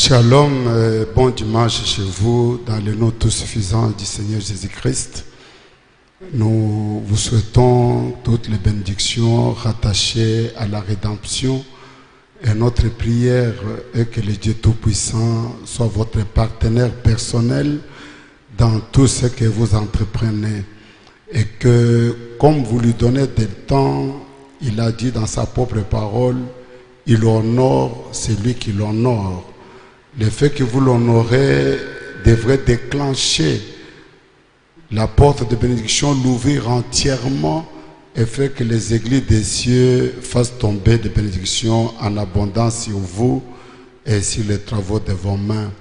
Shalom, bon dimanche chez vous, dans le nom tout suffisant du Seigneur Jésus-Christ. Nous vous souhaitons toutes les bénédictions rattachées à la rédemption. Et notre prière est que le Dieu Tout-Puissant soit votre partenaire personnel dans tout ce que vous entreprenez. Et que, comme vous lui donnez du temps, il a dit dans sa propre parole, il honore celui qui l'honore. Le fait que vous l'honorez devrait déclencher la porte de bénédiction, l'ouvrir entièrement et faire que les églises des cieux fassent tomber des bénédictions en abondance sur vous et sur les travaux de vos mains.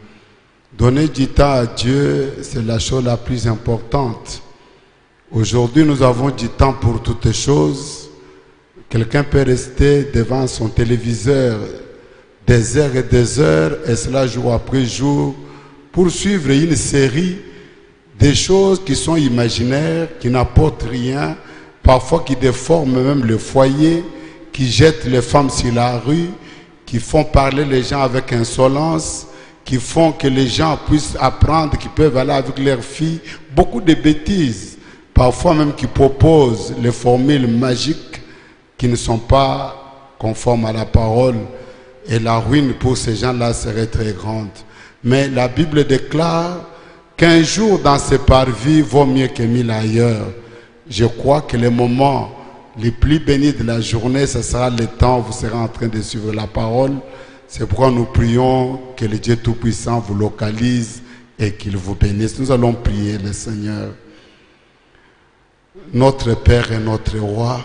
Donner du temps à Dieu, c'est la chose la plus importante. Aujourd'hui, nous avons du temps pour toutes choses. Quelqu'un peut rester devant son téléviseur des heures et cela jour après jour pour suivre une série de choses qui sont imaginaires, qui n'apportent rien, parfois qui déforment même le foyer, qui jettent les femmes sur la rue, qui font parler les gens avec insolence, qui font que les gens puissent apprendre qu'ils peuvent aller avec leurs filles, beaucoup de bêtises, parfois même qui proposent les formules magiques qui ne sont pas conformes à la parole. Et la ruine pour ces gens-là serait très grande. Mais la Bible déclare qu'un jour dans ce parvis vaut mieux que 1000 ailleurs. Je crois que le moment le plus béni de la journée, ce sera le temps où vous serez en train de suivre la parole. C'est pourquoi nous prions que le Dieu Tout-Puissant vous localise et qu'il vous bénisse. Nous allons prier le Seigneur. Notre Père et notre Roi,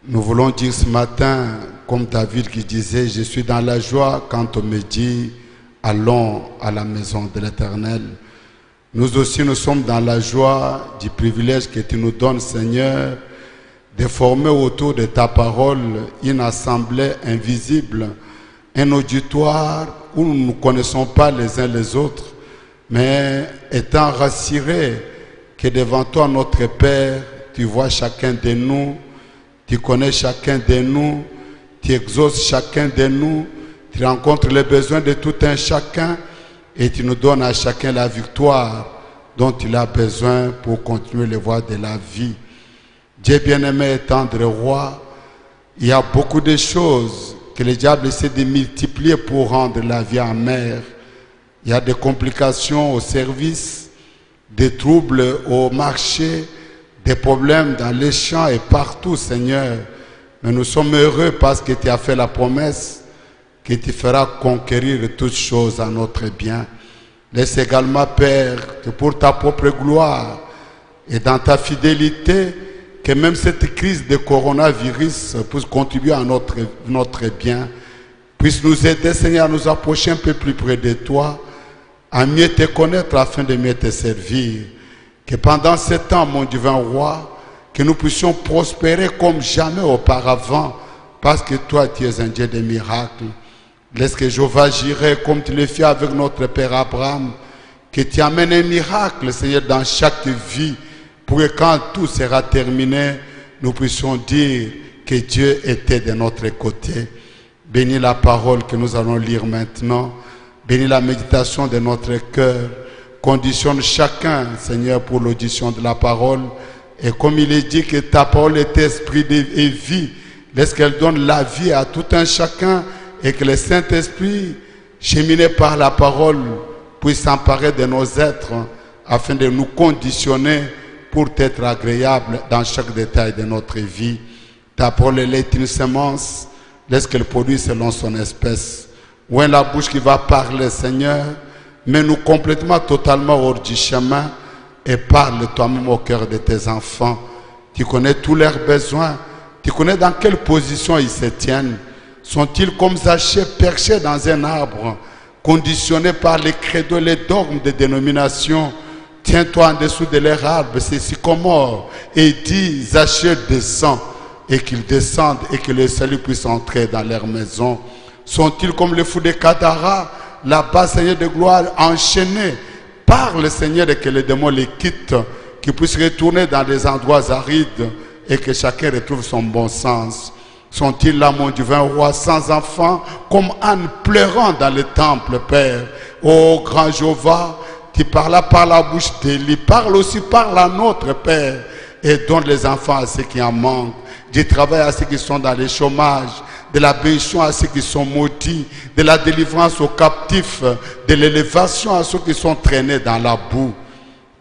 nous voulons dire ce matin, comme David qui disait, je suis dans la joie quand on me dit, allons à la maison de l'Éternel. Nous aussi, nous sommes dans la joie du privilège que tu nous donnes, Seigneur, de former autour de ta parole une assemblée invisible, un auditoire où nous ne connaissons pas les uns les autres, mais étant rassurés que devant toi, notre Père, tu vois chacun de nous, tu connais chacun de nous, tu exauces chacun de nous, tu rencontres les besoins de tout un chacun et tu nous donnes à chacun la victoire dont il a besoin pour continuer les voies de la vie. Dieu bien-aimé et tendre roi, il y a beaucoup de choses que le diable essaie de multiplier pour rendre la vie amère. Il y a des complications au service, des troubles au marché, des problèmes dans les champs et partout, Seigneur. Mais nous sommes heureux parce que tu as fait la promesse que tu feras conquérir toutes choses à notre bien. Laisse également, Père, que pour ta propre gloire et dans ta fidélité, que même cette crise de coronavirus puisse contribuer à notre bien, puisse nous aider, Seigneur, à nous approcher un peu plus près de toi, à mieux te connaître afin de mieux te servir. Que pendant ce temps, mon divin roi, que nous puissions prospérer comme jamais auparavant, parce que toi, tu es un Dieu de miracles. Laisse que Jéhovah Jireh, comme tu le fais avec notre Père Abraham, que tu amènes un miracle, Seigneur, dans chaque vie, pour que quand tout sera terminé, nous puissions dire que Dieu était de notre côté. Bénis la parole que nous allons lire maintenant. Bénis la méditation de notre cœur. Conditionne chacun, Seigneur, pour l'audition de la parole. Et comme il est dit que ta parole est esprit et vie, laisse qu'elle donne la vie à tout un chacun et que le Saint-Esprit, cheminé par la parole, puisse s'emparer de nos êtres afin de nous conditionner pour être agréable dans chaque détail de notre vie. Ta parole est une semence, laisse qu'elle produise selon son espèce. Ouvre la bouche qui va parler, Seigneur, mets-nous complètement, totalement hors du chemin et parle toi-même au cœur de tes enfants. Tu connais tous leurs besoins. Tu connais dans quelle position ils se tiennent. Sont-ils comme Zachée perchés dans un arbre, conditionnés par les credos, les dogmes des dénominations? Tiens-toi en dessous de leur arbre, c'est sycomore, et dis, Zachée descend, et qu'ils descendent et que le salut puisse entrer dans leur maison. Sont-ils comme les fous de Kadara, là-bas, Seigneur de gloire, enchaînés? Parle, Seigneur, et que les démons les quittent, qu'ils puissent retourner dans des endroits arides et que chacun retrouve son bon sens. Sont-ils là, mon divin roi, sans enfant, comme Anne pleurant dans le temple, Père? Ô grand Jéhovah, tu parles par la bouche d'Élie, parle aussi par la nôtre, Père, et donne les enfants à ceux qui en manquent, du travail à ceux qui sont dans le chômage, de la bénédiction à ceux qui sont maudits, de la délivrance aux captifs, de l'élévation à ceux qui sont traînés dans la boue.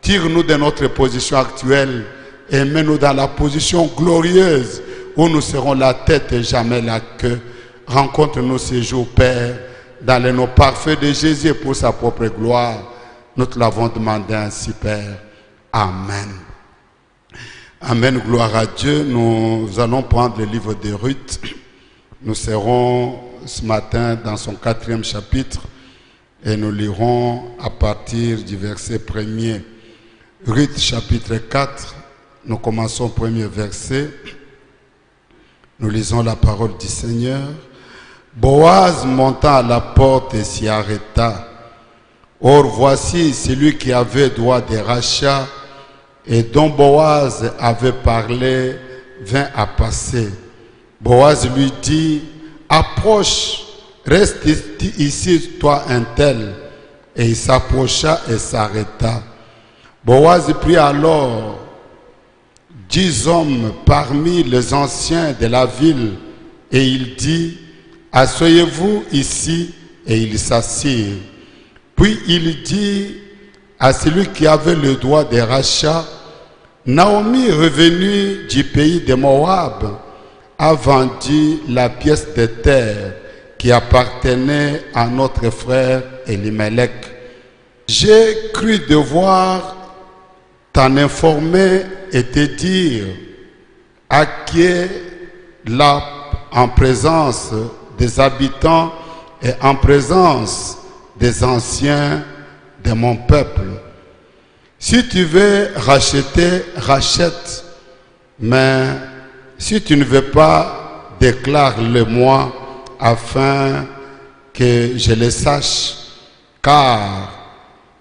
Tire-nous de notre position actuelle et mets-nous dans la position glorieuse où nous serons la tête et jamais la queue. Rencontre-nous ces jours, Père, dans le nom parfait de Jésus pour sa propre gloire. Nous te l'avons demandé ainsi, Père. Amen. Amen, gloire à Dieu. Nous allons prendre le livre de Ruth. Nous serons ce matin dans son 4e chapitre et nous lirons à partir du verset 1er. Ruth chapitre 4, nous commençons au premier verset. Nous lisons la parole du Seigneur. Boaz monta à la porte et s'y arrêta. Or voici celui qui avait droit de rachat et dont Boaz avait parlé vint à passer. Boaz lui dit, approche, reste ici toi un tel. Et il s'approcha et s'arrêta. Boaz prit alors 10 hommes parmi les anciens de la ville et il dit, asseyez-vous ici, et ils s'assirent. Puis il dit à celui qui avait le droit de rachat, Naomi, revenue du pays de Moab, a vendu la pièce de terre qui appartenait à notre frère Elimelech. J'ai cru devoir t'en informer et te dire à qui est là en présence des habitants et en présence des anciens de mon peuple. Si tu veux racheter, rachète, mais si tu ne veux pas, déclare-le-moi afin que je le sache, car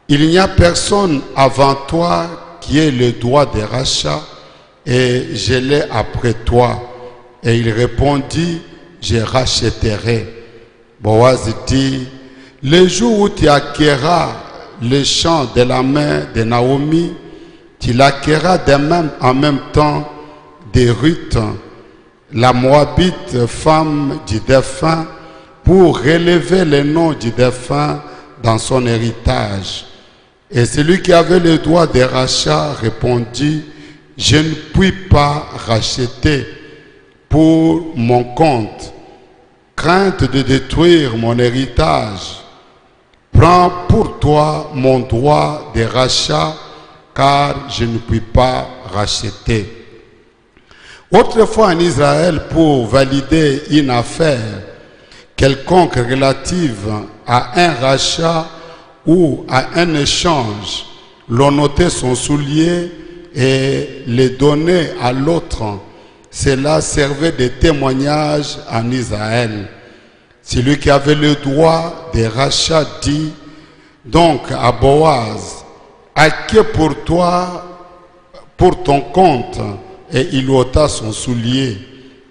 il n'y a personne avant toi qui ait le droit de rachat et je l'ai après toi. Et il répondit, je rachèterai. Boaz dit, le jour où tu acquerras le champ de la main de Naomi, tu l'acquerras en même temps de Ruth, la Moabite femme du défunt, pour relever le nom du défunt dans son héritage. Et celui qui avait le droit de rachat répondit, je ne puis pas racheter pour mon compte, crainte de détruire mon héritage. Prends pour toi mon droit de rachat, car je ne puis pas racheter. Autrefois en Israël, pour valider une affaire quelconque relative à un rachat ou à un échange, l'on ôtait son soulier et le donnait à l'autre. Cela servait de témoignage en Israël. Celui qui avait le droit de rachat dit donc à Boaz, acquiers pour toi, pour ton compte, et il ôta son soulier.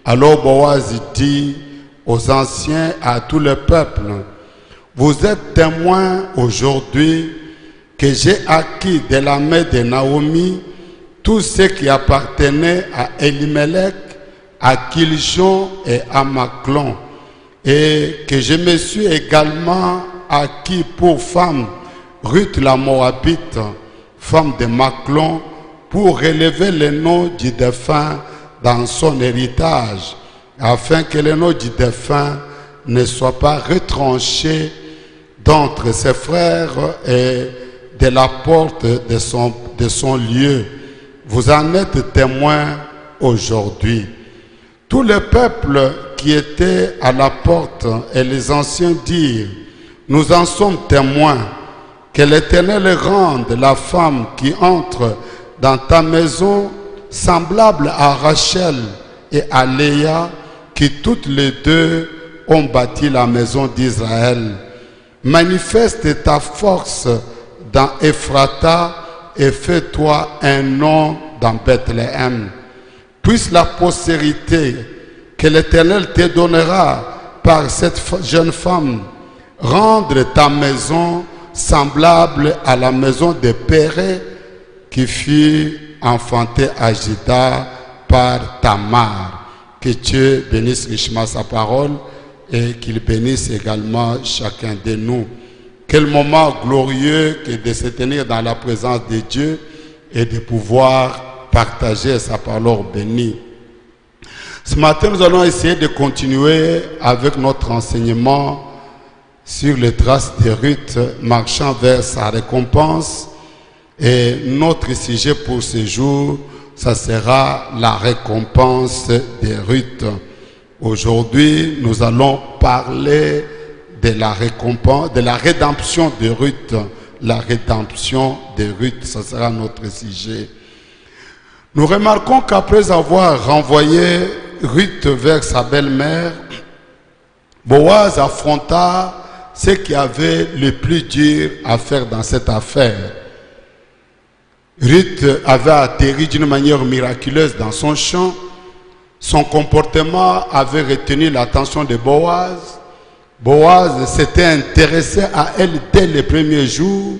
Alors Boaz dit aux anciens, à tout le peuple, vous êtes témoins aujourd'hui que j'ai acquis de la main de Naomi tout ce qui appartenait à Elimelech, à Kiljon et à Maclon, et que je me suis également acquis pour femme Ruth la Moabite, femme de Maclon, pour relever le nom du défunt dans son héritage, afin que le nom du défunt ne soit pas retranché d'entre ses frères et de la porte de son lieu. Vous en êtes témoins aujourd'hui. Tout le peuple qui était à la porte et les anciens dirent, nous en sommes témoins, que l'Éternel rende la femme qui entre dans ta maison semblable à Rachel et à Léa, qui toutes les deux ont bâti la maison d'Israël. Manifeste ta force dans Ephrata et fais-toi un nom dans Bethléem. Puisse la postérité que l'Éternel te donnera par cette jeune femme. Rendre ta maison semblable à la maison de Péré qui fut enfantée à Juda par Tamar. Que Dieu bénisse richement sa parole et qu'il bénisse également chacun de nous. Quel moment glorieux que de se tenir dans la présence de Dieu et de pouvoir partager sa parole bénie. Ce matin, nous allons essayer de continuer avec notre enseignement sur les traces de Ruth marchant vers sa récompense. Et notre sujet pour ce jour, ça sera la récompense de Ruth. Aujourd'hui, nous allons parler de la récompense, de la rédemption de Ruth. La rédemption de Ruth, ça sera notre sujet. Nous remarquons qu'après avoir renvoyé Ruth vers sa belle-mère, Boaz affronta ce qui avait le plus dur à faire dans cette affaire. Ruth avait atterri d'une manière miraculeuse dans son champ. Son comportement avait retenu l'attention de Boaz. Boaz s'était intéressé à elle dès les premiers jours.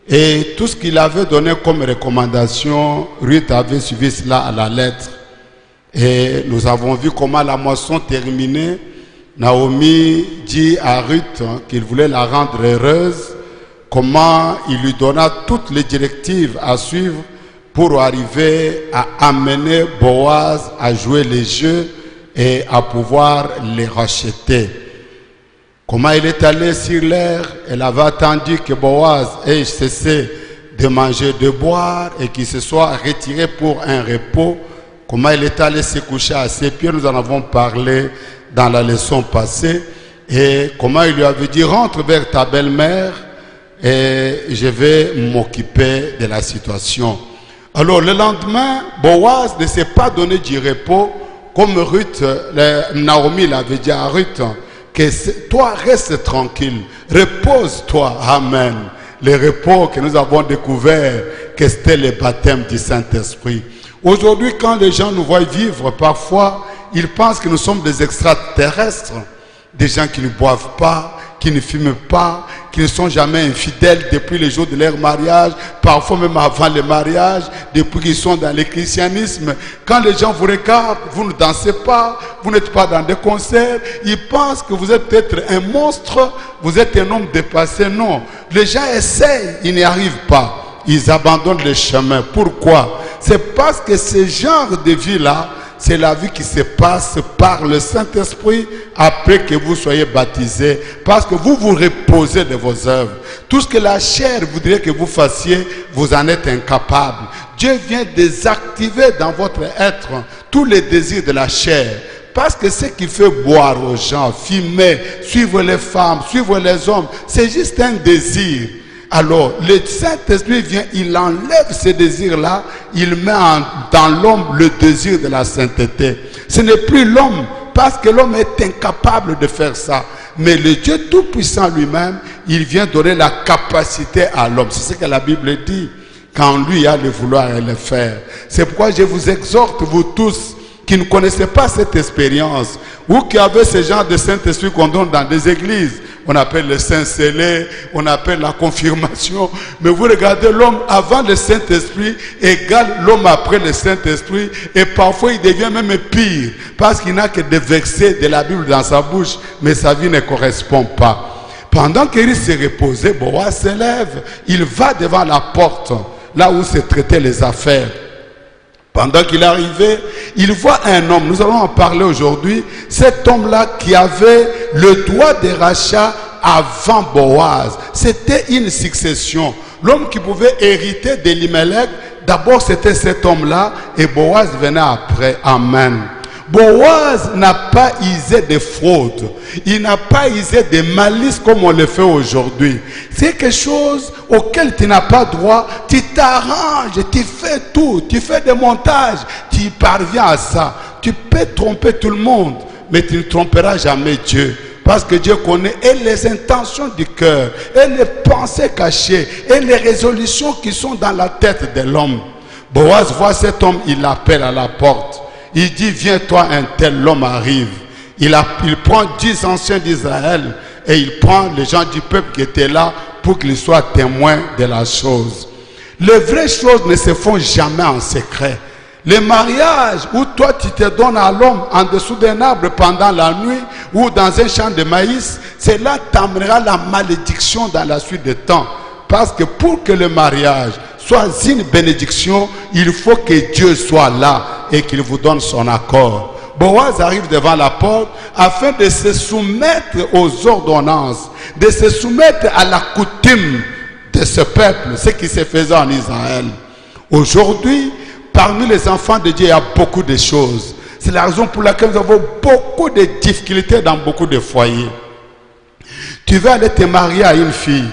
Et tout ce qu'il avait donné comme recommandation, Ruth avait suivi cela à la lettre. Et nous avons vu comment la moisson terminée. Naomi dit à Ruth qu'il voulait la rendre heureuse, comment il lui donna toutes les directives à suivre pour arriver à amener Boaz à jouer les jeux et à pouvoir les racheter. Comment il est allé sur l'air, elle avait attendu que Boaz ait cessé de manger, de boire et qu'il se soit retiré pour un repos. Comment il est allé se coucher à ses pieds, nous en avons parlé dans la leçon passée. Et comment il lui avait dit, rentre vers ta belle-mère et je vais m'occuper de la situation. Alors le lendemain, Boaz ne s'est pas donné du repos comme Ruth, Naomi l'avait dit à Ruth, que toi reste tranquille, repose-toi, amen. Le repos que nous avons découvert, que c'était le baptême du Saint-Esprit. Aujourd'hui, quand les gens nous voient vivre, parfois, ils pensent que nous sommes des extraterrestres, des gens qui ne boivent pas, qui ne fument pas, qui ne sont jamais infidèles depuis le jour de leur mariage, parfois même avant le mariage, depuis qu'ils sont dans le christianisme. Quand les gens vous regardent, vous ne dansez pas, vous n'êtes pas dans des concerts, ils pensent que vous êtes peut-être un monstre, vous êtes un homme dépassé. Non, les gens essayent, ils n'y arrivent pas. Ils abandonnent le chemin. Pourquoi? C'est parce que ce genre de vie-là, c'est la vie qui se passe par le Saint-Esprit après que vous soyez baptisés. Parce que vous vous reposez de vos œuvres. Tout ce que la chair voudrait que vous fassiez, vous en êtes incapable. Dieu vient désactiver dans votre être tous les désirs de la chair. Parce que ce qui fait boire aux gens, fumer, suivre les femmes, suivre les hommes, c'est juste un désir. Alors, le Saint-Esprit vient, il enlève ce désir-là, il met dans l'homme le désir de la sainteté. Ce n'est plus l'homme, parce que l'homme est incapable de faire ça. Mais le Dieu Tout-Puissant lui-même, il vient donner la capacité à l'homme. C'est ce que la Bible dit, quand lui a le vouloir et le faire. C'est pourquoi je vous exhorte, vous tous, qui ne connaissez pas cette expérience, ou qui avez ce genre de Saint-Esprit qu'on donne dans des églises. On appelle le Saint-Scellé, on appelle la confirmation. Mais vous regardez l'homme avant le Saint-Esprit égale l'homme après le Saint-Esprit. Et parfois il devient même pire. Parce qu'il n'a que des versets de la Bible dans sa bouche. Mais sa vie ne correspond pas. Pendant qu'il se reposait, Boaz se lève. Il va devant la porte, là où se traitaient les affaires. Pendant qu'il arrivait, il voit un homme, nous allons en parler aujourd'hui, cet homme-là qui avait le droit de rachat avant Boaz. C'était une succession. L'homme qui pouvait hériter d'Elimelech, d'abord c'était cet homme-là et Boaz venait après. Amen. Boaz n'a pas usé de fraude, il n'a pas usé de malice comme on le fait aujourd'hui. C'est quelque chose auquel tu n'as pas droit, tu t'arranges, tu fais tout, tu fais des montages, tu parviens à ça. Tu peux tromper tout le monde, mais tu ne tromperas jamais Dieu. Parce que Dieu connaît et les intentions du cœur, et les pensées cachées, et les résolutions qui sont dans la tête de l'homme. Boaz voit cet homme, il l'appelle à la porte. Il dit, viens toi un tel, l'homme arrive. Il prend 10 anciens d'Israël et il prend les gens du peuple qui étaient là pour qu'ils soient témoins de la chose. Les vraies choses ne se font jamais en secret. Les mariages où toi tu te donnes à l'homme en dessous d'un arbre pendant la nuit ou dans un champ de maïs, cela t'amènera la malédiction dans la suite des temps. Parce que pour que le mariage soit une bénédiction, il faut que Dieu soit là et qu'il vous donne son accord. Boaz arrive devant la porte afin de se soumettre aux ordonnances, de se soumettre à la coutume de ce peuple, ce qui se faisait en Israël. Aujourd'hui, parmi les enfants de Dieu, il y a beaucoup de choses. C'est la raison pour laquelle nous avons beaucoup de difficultés dans beaucoup de foyers. Tu vas aller te marier à une fille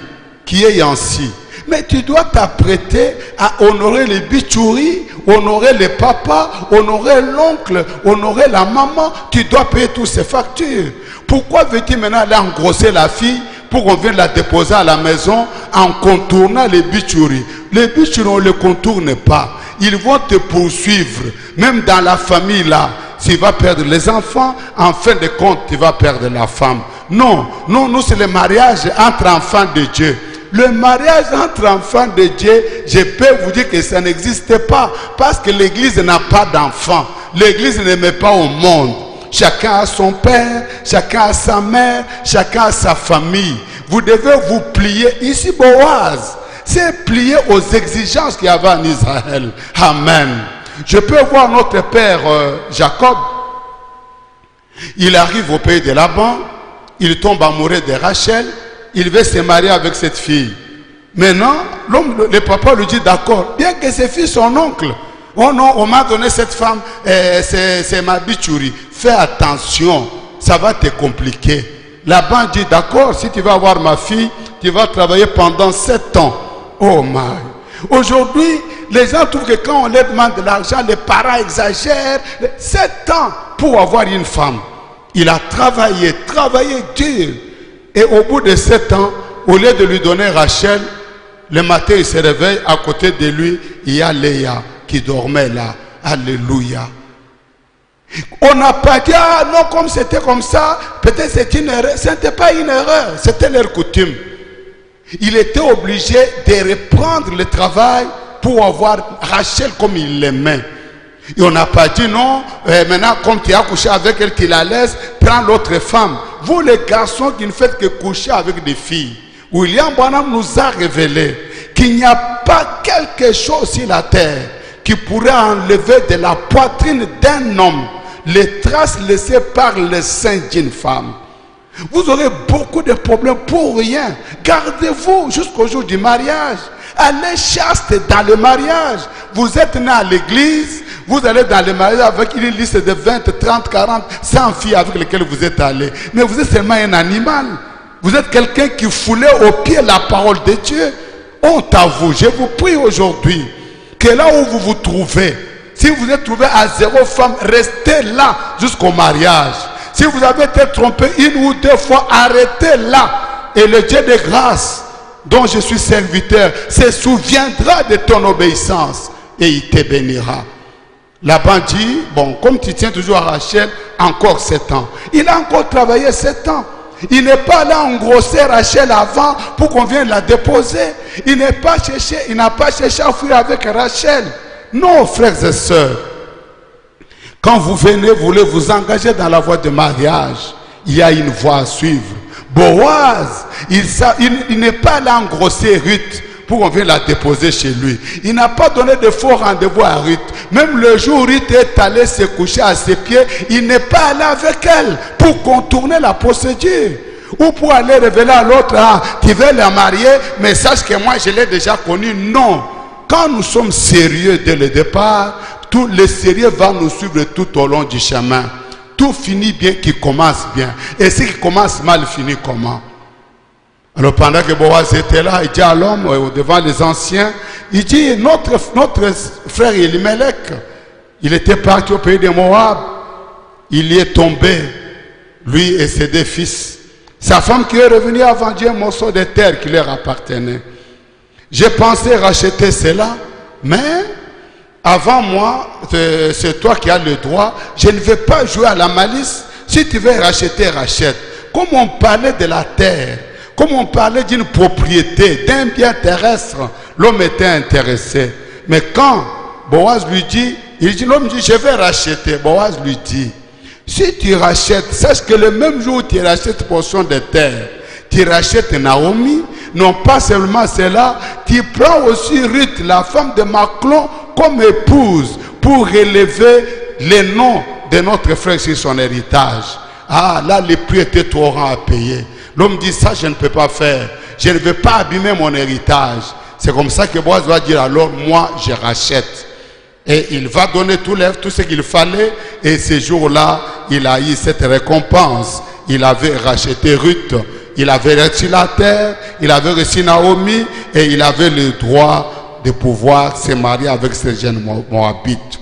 qui est ainsi. Mais tu dois t'apprêter à honorer les bichouris, honorer les papas, honorer l'oncle, honorer la maman. Tu dois payer toutes ces factures. Pourquoi veux-tu maintenant aller engrosser la fille pour qu'on vienne la déposer à la maison en contournant les bichouris? Les bichouris, on ne les contourne pas. Ils vont te poursuivre. Même dans la famille là, tu vas perdre les enfants, en fin de compte, tu vas perdre la femme. Non, non, nous c'est le mariage entre enfants de Dieu. Le mariage entre enfants de Dieu, je peux vous dire que ça n'existe pas. Parce que l'église n'a pas d'enfants. L'église ne met pas au monde. Chacun a son père, chacun a sa mère, chacun a sa famille. Vous devez vous plier. Ici, Boaz s'est plié aux exigences qu'il y avait en Israël. Amen. Je peux voir notre père Jacob. Il arrive au pays de Laban. Il tombe amoureux de Rachel. Il veut se marier avec cette fille. Maintenant, le papa lui dit d'accord, bien que cette fille son oncle. Oh non, on m'a donné cette femme, c'est ma bichouri. Fais attention, ça va te compliquer. Laban dit d'accord, si tu vas avoir ma fille, tu vas travailler pendant 7 ans. Oh my. Aujourd'hui, les gens trouvent que quand on leur demande de l'argent, les parents exagèrent. 7 ans pour avoir une femme. Il a travaillé dur. Et au bout de 7 ans, au lieu de lui donner Rachel, le matin il se réveille, à côté de lui, il y a Léa qui dormait là. Alléluia. On n'a pas dit, ah non, comme c'était comme ça, peut-être c'est une erreur. Ce n'était pas une erreur, c'était leur coutume. Il était obligé de reprendre le travail pour avoir Rachel comme il l'aimait. Et on n'a pas dit non, maintenant comme tu as couché avec elle, tu la laisses, prends l'autre femme. Vous les garçons qui ne faites que coucher avec des filles, William Branham nous a révélé qu'il n'y a pas quelque chose sur la terre qui pourrait enlever de la poitrine d'un homme les traces laissées par le sein d'une femme. Vous aurez beaucoup de problèmes pour rien. Gardez-vous jusqu'au jour du mariage. Allez chaste dans le mariage. Vous êtes né à l'église, vous allez dans le mariage avec une liste de 20, 30, 40, 100 filles avec lesquelles vous êtes allé. Mais vous êtes seulement un animal. Vous êtes quelqu'un qui foulait au pied la parole de Dieu. Honte à vous. Je vous prie aujourd'hui que là où vous vous trouvez, si vous êtes trouvé à 0 femme, restez là jusqu'au mariage. Si vous avez été trompé 1 ou 2 fois, arrêtez là. Et le Dieu de grâce dont je suis serviteur se souviendra de ton obéissance et il te bénira. Laban dit, bon, comme tu tiens toujours à Rachel, encore 7 ans. Il a encore travaillé 7 ans. Il n'est pas là engrosser Rachel avant pour qu'on vienne la déposer. Il n'a pas cherché à fuir avec Rachel. Non, frères et sœurs. Quand vous venez, vous voulez vous engager dans la voie de mariage, il y a une voie à suivre. Boaz, il n'est pas là engrosser Ruth pour qu'on vienne la déposer chez lui. Il n'a pas donné de faux rendez-vous à Ruth. Même le jour où Ruth est allée se coucher à ses pieds, il n'est pas allé avec elle pour contourner la procédure. Ou pour aller révéler à l'autre, ah, tu veux la marier, mais sache que moi je l'ai déjà connue. Non. Quand nous sommes sérieux dès le départ, tout le sérieux va nous suivre tout au long du chemin. Tout finit bien qui commence bien. Et ce qui commence mal finit comment? Alors pendant que Boaz était là, il dit à l'homme, devant les anciens, il dit, notre frère Elimelech, il était parti au pays de Moab. Il y est tombé, lui et ses 2 fils. Sa femme qui est revenue a vendu un morceau de terre qui leur appartenait. J'ai pensé racheter cela, mais avant moi, c'est toi qui as le droit, je ne vais pas jouer à la malice. Si tu veux racheter, rachète. Comme on parlait de la terre, comme on parlait d'une propriété, d'un bien terrestre, l'homme était intéressé. Mais quand Boaz lui dit, l'homme dit, je vais racheter. Boaz lui dit, si tu rachètes, sache que le même jour où tu rachètes portion de terre, tu rachètes Naomi, non pas seulement cela, tu prends aussi Ruth, la femme de Machlon, comme épouse, pour relever les noms de notre frère sur son héritage. Ah, là, les prix étaient trop grands à payer. L'homme dit, ça, je ne peux pas faire. Je ne veux pas abîmer mon héritage. C'est comme ça que Boaz va dire, alors, moi, je rachète. Et il va donner tout ce qu'il fallait. Et ce jour-là, il a eu cette récompense. Il avait racheté Ruth. Il avait reçu la terre. Il avait reçu Naomi. Et il avait le droit de pouvoir se marier avec ces jeunes Moabites.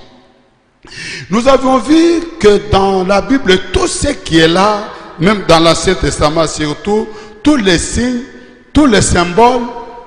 Nous avons vu que dans la Bible, tout ce qui est là, même dans l'Ancien Testament surtout, tous les signes, tous les symboles,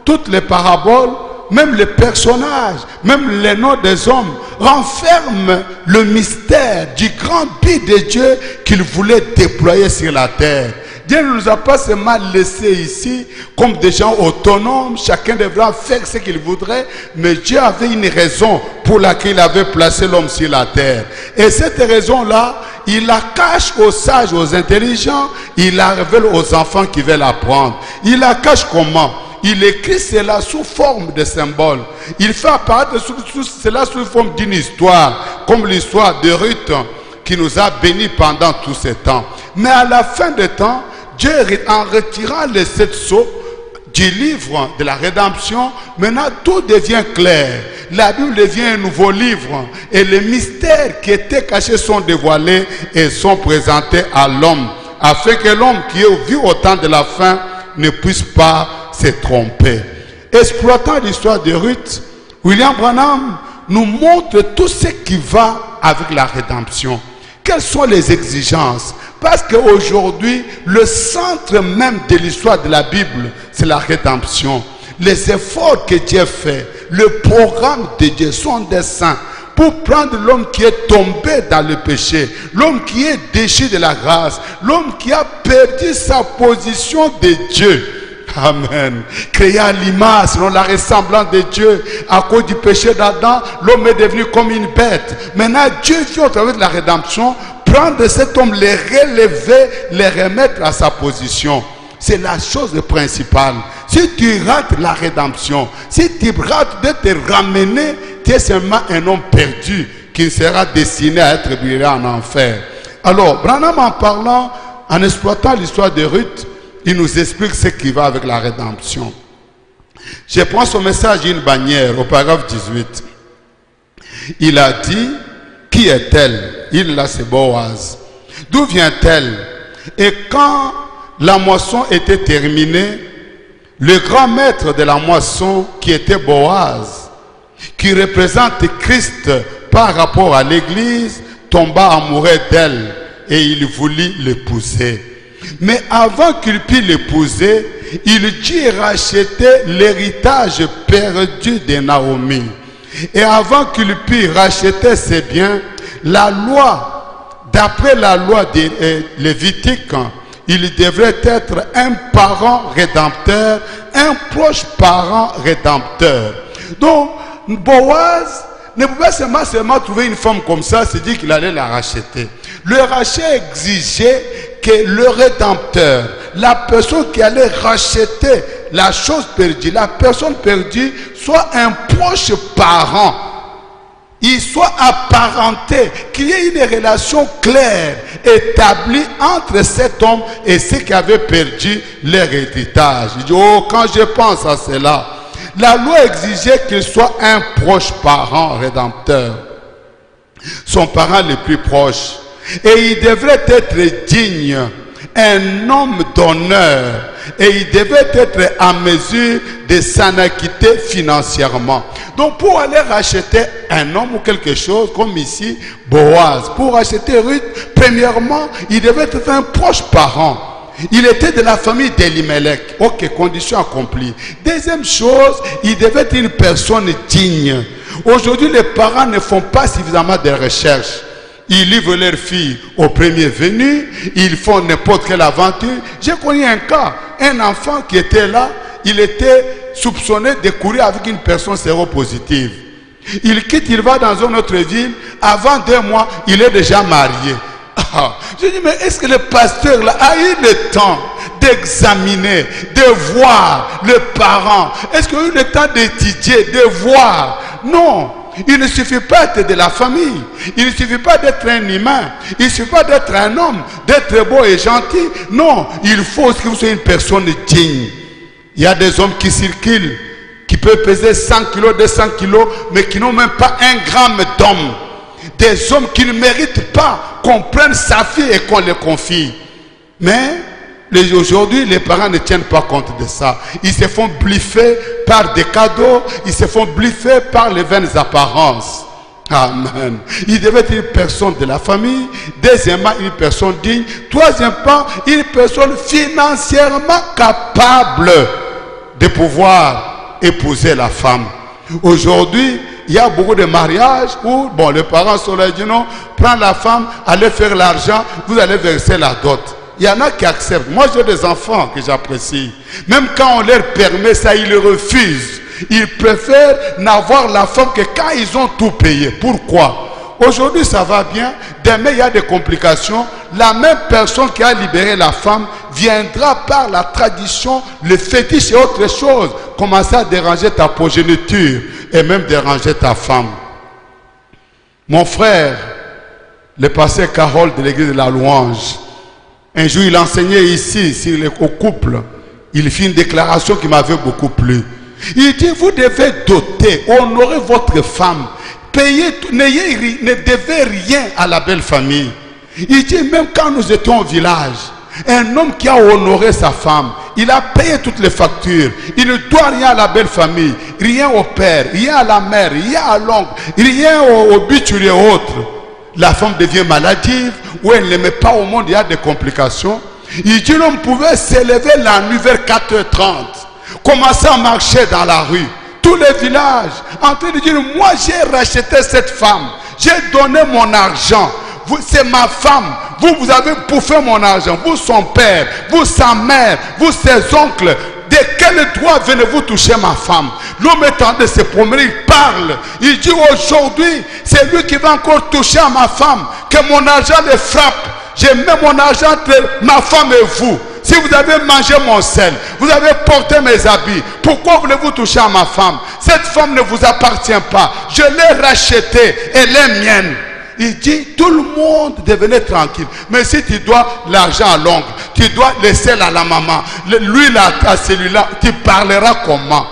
toutes les paraboles, même les personnages, même les noms des hommes, renferment le mystère du grand but de Dieu qu'il voulait déployer sur la terre. Dieu ne nous a pas seulement laissés ici comme des gens autonomes, chacun devra faire ce qu'il voudrait, mais Dieu avait une raison pour laquelle il avait placé l'homme sur la terre. Et cette raison-là, il la cache aux sages, aux intelligents, il la révèle aux enfants qui veulent apprendre. Il la cache comment? Il écrit cela sous forme de symbole. Il fait apparaître cela sous forme d'une histoire, comme l'histoire de Ruth qui nous a bénis pendant tout ce temps. Mais à la fin des temps, Dieu, en retirant les 7 sceaux du livre de la rédemption, maintenant tout devient clair. La Bible devient un nouveau livre et les mystères qui étaient cachés sont dévoilés et sont présentés à l'homme, afin que l'homme qui est vu au temps de la fin ne puisse pas se tromper. Exploitant l'histoire de Ruth, William Branham nous montre tout ce qui va avec la rédemption. Quelles sont les exigences? Parce qu'aujourd'hui, le centre même de l'histoire de la Bible, c'est la rédemption. Les efforts que Dieu fait, le programme de Dieu, son dessein, pour prendre l'homme qui est tombé dans le péché, l'homme qui est déchu de la grâce, l'homme qui a perdu sa position de Dieu. Amen. Créé à l'image, selon la ressemblance de Dieu, à cause du péché d'Adam, l'homme est devenu comme une bête. Maintenant, Dieu vient au travers de la rédemption prendre cet homme, les relever, les remettre à sa position. C'est la chose principale. Si tu rates la rédemption, si tu rates de te ramener, tu es seulement un homme perdu qui sera destiné à être brûlé en enfer. Alors, Branham, en parlant, en exploitant l'histoire de Ruth, il nous explique ce qui va avec la rédemption. Je prends son message une bannière au paragraphe 18. Il a dit, qui est-elle? Il là, c'est Boaz. D'où vient-elle? Et quand la moisson était terminée, le grand maître de la moisson, qui était Boaz, qui représente Christ par rapport à l'église, tomba amoureux d'elle et il voulut l'épouser. Mais avant qu'il puisse l'épouser, il dut racheter l'héritage perdu de Naomi. Et avant qu'il puisse racheter ses biens, la loi, d'après la loi des Lévitiques, il devrait être un parent rédempteur, un proche parent rédempteur. Donc, Boaz ne pouvait seulement trouver une femme comme ça, se dire qu'il allait la racheter. Le rachat exigeait que le rédempteur, la personne qui allait racheter la chose perdue, la personne perdue, soit un proche parent. Il soit apparenté, qu'il y ait une relation claire, établie entre cet homme et ceux qui avaient perdu leur héritage. Il dit, oh, quand je pense à cela, la loi exigeait qu'il soit un proche parent rédempteur, son parent le plus proche. Et il devrait être digne, un homme d'honneur, et il devait être en mesure de s'en acquitter financièrement. Donc pour aller racheter un homme ou quelque chose, comme ici, Boaz, pour racheter Ruth, premièrement, il devait être un proche parent. Il était de la famille d'Elimelech. Ok, condition accomplie. Deuxième chose, il devait être une personne digne. Aujourd'hui, les parents ne font pas suffisamment de recherches. Ils livrent leur fille au premier venu, ils font n'importe quelle aventure. J'ai connu un cas, un enfant qui était là, il était soupçonné de courir avec une personne séropositive. Il quitte, il va dans une autre ville, avant 2 mois, il est déjà marié. Je dis, mais est-ce que le pasteur là a eu le temps d'examiner, de voir le parent? Est-ce qu'il a eu le temps d'étudier, de voir? Non. Il ne suffit pas d'être de la famille. Il ne suffit pas d'être un humain. Il ne suffit pas d'être un homme, d'être beau et gentil. Non, il faut que vous soyez une personne digne. Il y a des hommes qui circulent, qui peuvent peser 100 kilos, 200 kilos, mais qui n'ont même pas 1 gramme d'homme. Des hommes qui ne méritent pas qu'on prenne sa fille et qu'on les confie. Mais aujourd'hui, les parents ne tiennent pas compte de ça. Ils se font bluffer par des cadeaux. Ils se font bluffer par les vaines apparences. Amen. Il devait être une personne de la famille. Deuxièmement, une personne digne. Troisièmement, une personne financièrement capable de pouvoir épouser la femme. Aujourd'hui, il y a beaucoup de mariages où, bon, les parents sont là, disent non, prends la femme, allez faire l'argent, vous allez verser la dot. Il y en a qui acceptent. Moi, j'ai des enfants que j'apprécie. Même quand on leur permet ça, ils le refusent. Ils préfèrent n'avoir la femme que quand ils ont tout payé. Pourquoi? Aujourd'hui, ça va bien. Demain, il y a des complications. La même personne qui a libéré la femme viendra par la tradition, le fétiche et autre chose, commencer à déranger ta progéniture et même déranger ta femme. Mon frère, le pasteur Carole de l'église de la Louange, un jour, il enseignait ici, au couple. Il fit une déclaration qui m'avait beaucoup plu. Il dit, vous devez doter, honorer votre femme. Payez, ne devez rien à la belle famille. Il dit, même quand nous étions au village, un homme qui a honoré sa femme, il a payé toutes les factures. Il ne doit rien à la belle famille, rien au père, rien à la mère, rien à l'oncle, rien au biturier et autres. La femme devient maladive, ou elle ne met pas au monde, il y a des complications. Il dit, l'homme pouvait s'élever la nuit vers 4h30, commencer à marcher dans la rue, tous les villages, en train de dire, moi j'ai racheté cette femme, j'ai donné mon argent, c'est ma femme, vous avez bouffé mon argent, vous son père, vous sa mère, vous ses oncles. De quel droit venez-vous toucher ma femme? L'homme est en train de se promener, il parle. Il dit aujourd'hui, c'est lui qui va encore toucher à ma femme. Que mon argent le frappe. Je mets mon argent entre ma femme et vous. Si vous avez mangé mon sel, vous avez porté mes habits, pourquoi voulez-vous toucher à ma femme? Cette femme ne vous appartient pas. Je l'ai rachetée, elle est mienne. Il dit, tout le monde devenait tranquille. Mais si tu dois l'argent à l'oncle, tu dois le sel à la maman, l'huile à celui-là, tu parleras comment?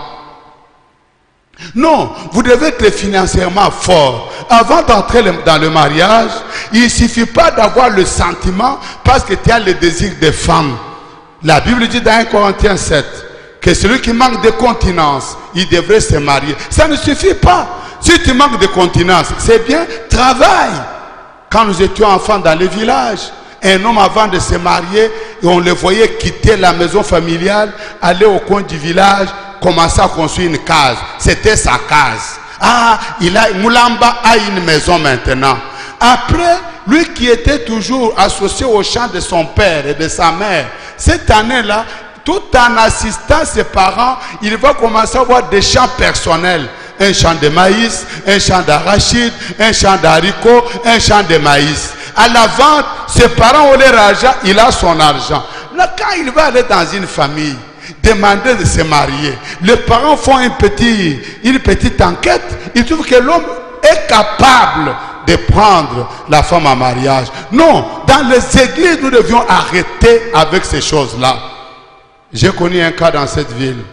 Non, vous devez être financièrement fort. Avant d'entrer dans le mariage, il ne suffit pas d'avoir le sentiment parce que tu as le désir des femmes. La Bible dit dans 1 Corinthiens 7 que celui qui manque de continence, il devrait se marier. Ça ne suffit pas. Si tu manques de continence, c'est bien, travaille. Quand nous étions enfants dans les villages, un homme avant de se marier, et on le voyait quitter la maison familiale, aller au coin du village, commencer à construire une case. C'était sa case. Ah, Moulamba a une maison maintenant. Après, lui qui était toujours associé au champ de son père et de sa mère, cette année-là, tout en assistant ses parents, il va commencer à avoir des champs personnels. Un champ de maïs, un champ d'arachide, un champ d'haricots, un champ de maïs. À la vente, ses parents ont leur argent, il a son argent. Là, quand il va aller dans une famille, demander de se marier, les parents font une petite enquête, ils trouvent que l'homme est capable de prendre la femme en mariage. Non, dans les églises, nous devions arrêter avec ces choses-là. J'ai connu un cas dans cette ville.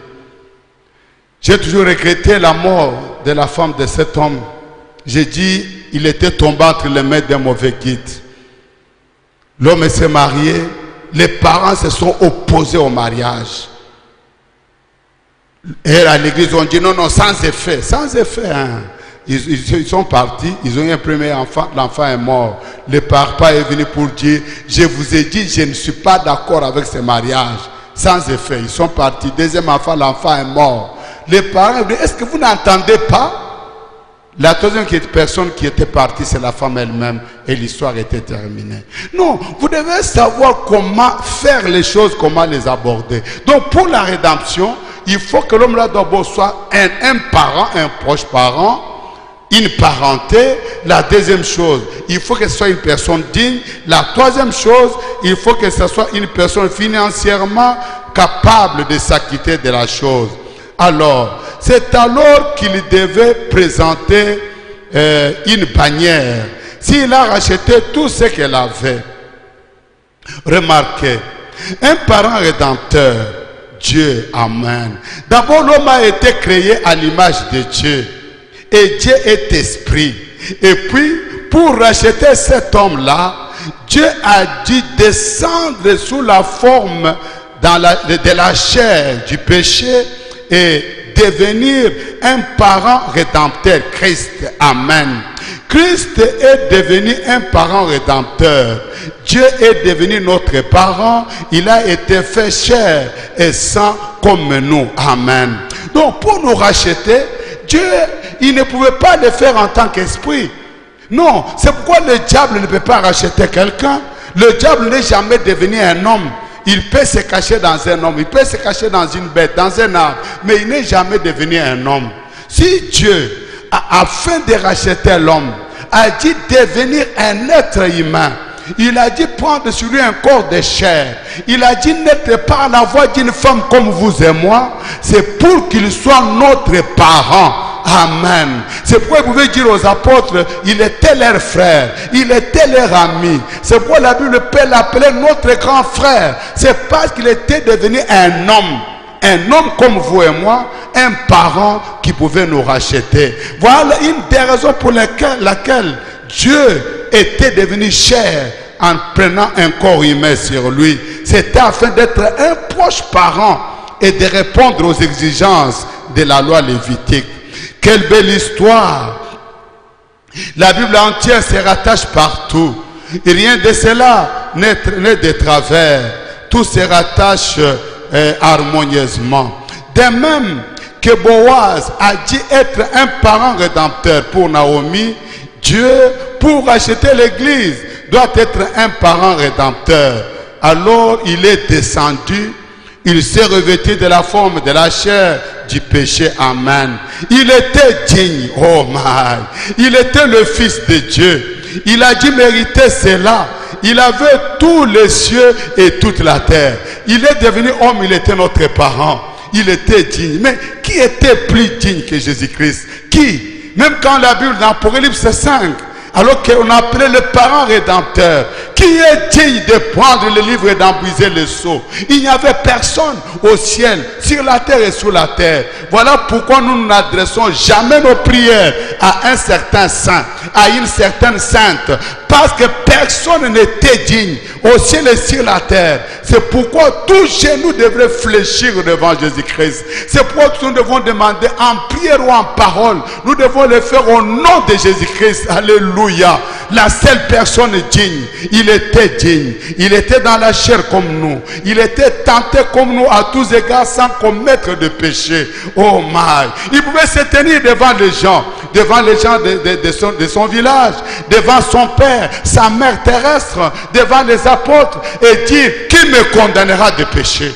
J'ai toujours regretté la mort de la femme de cet homme. J'ai dit, il était tombé entre les mains d'un mauvais guide. L'homme s'est marié, les parents se sont opposés au mariage. Et à l'église, on dit non, non, sans effet. Sans effet, hein. Ils sont partis, ils ont eu un premier enfant, l'enfant est mort. Le papa est venu pour dire, je vous ai dit, je ne suis pas d'accord avec ce mariage. Sans effet, ils sont partis. Deuxième enfant, l'enfant est mort. Les parents disent, est-ce que vous n'entendez pas? La troisième personne qui était partie, c'est la femme elle-même et l'histoire était terminée. Non, vous devez savoir comment faire les choses, comment les aborder. Donc pour la rédemption, il faut que l'homme là d'abord soit un parent, un proche parent, une parenté. La deuxième chose, il faut que ce soit une personne digne. La troisième chose, il faut que ce soit une personne financièrement capable de s'acquitter de la chose. Alors, c'est alors qu'il devait présenter une bannière. S'il a racheté tout ce qu'elle avait. Remarquez, un parent rédempteur, Dieu, amen. D'abord, l'homme a été créé à l'image de Dieu. Et Dieu est esprit. Et puis, pour racheter cet homme-là, Dieu a dû descendre sous la forme de la chair du péché et devenir un parent rédempteur, Christ. Amen. Christ est devenu un parent rédempteur. Dieu est devenu notre parent. Il a été fait chair et sang comme nous. Amen. Donc pour nous racheter, Dieu, il ne pouvait pas le faire en tant qu'esprit. Non, c'est pourquoi le diable ne peut pas racheter quelqu'un. Le diable n'est jamais devenu un homme. Il peut se cacher dans un homme, il peut se cacher dans une bête, dans un arbre, mais il n'est jamais devenu un homme. Si Dieu, afin de racheter l'homme, a dit devenir un être humain, il a dit prendre sur lui un corps de chair, il a dit n'être pas la voix d'une femme comme vous et moi, c'est pour qu'il soit notre parent. Amen. C'est pourquoi vous pouvez dire aux apôtres, il était leur frère, il était leur ami. C'est pourquoi la Bible peut l'appeler notre grand frère. C'est parce qu'il était devenu un homme comme vous et moi, un parent qui pouvait nous racheter. Voilà une des raisons pour laquelle Dieu était devenu chair en prenant un corps humain sur lui. C'était afin d'être un proche parent et de répondre aux exigences de la loi lévitique. Quelle belle histoire! La Bible entière se rattache partout. Et rien de cela n'est de travers. Tout se rattache harmonieusement. De même que Boaz a dit être un parent rédempteur pour Naomi, Dieu, pour racheter l'église, doit être un parent rédempteur. Alors il est descendu. Il s'est revêtu de la forme de la chair du péché. Amen. Il était digne. Oh my. Il était le Fils de Dieu. Il a dû mériter cela. Il avait tous les cieux et toute la terre. Il est devenu homme. Il était notre parent. Il était digne. Mais qui était plus digne que Jésus-Christ? Qui? Même quand la Bible dans Apocalypse 5, alors qu'on appelait le parent rédempteur, qui est digne de prendre le livre et d'en briser le sceau? Il n'y avait personne au ciel, sur la terre et sous la terre. Voilà pourquoi nous n'adressons jamais nos prières à un certain saint, à une certaine sainte, parce que personne n'était digne au ciel et sur la terre. C'est pourquoi tout genou devrait fléchir devant Jésus-Christ. C'est pourquoi nous devons demander en prière ou en parole. Nous devons le faire au nom de Jésus-Christ. Alléluia. La seule personne digne. Il était digne. Il était dans la chair comme nous. Il était tenté comme nous à tous égards sans commettre de péché. Oh my. Il pouvait se tenir devant les gens de son village, devant son père, sa mère terrestre, devant les apôtres et dire, qui me condamnera de péché?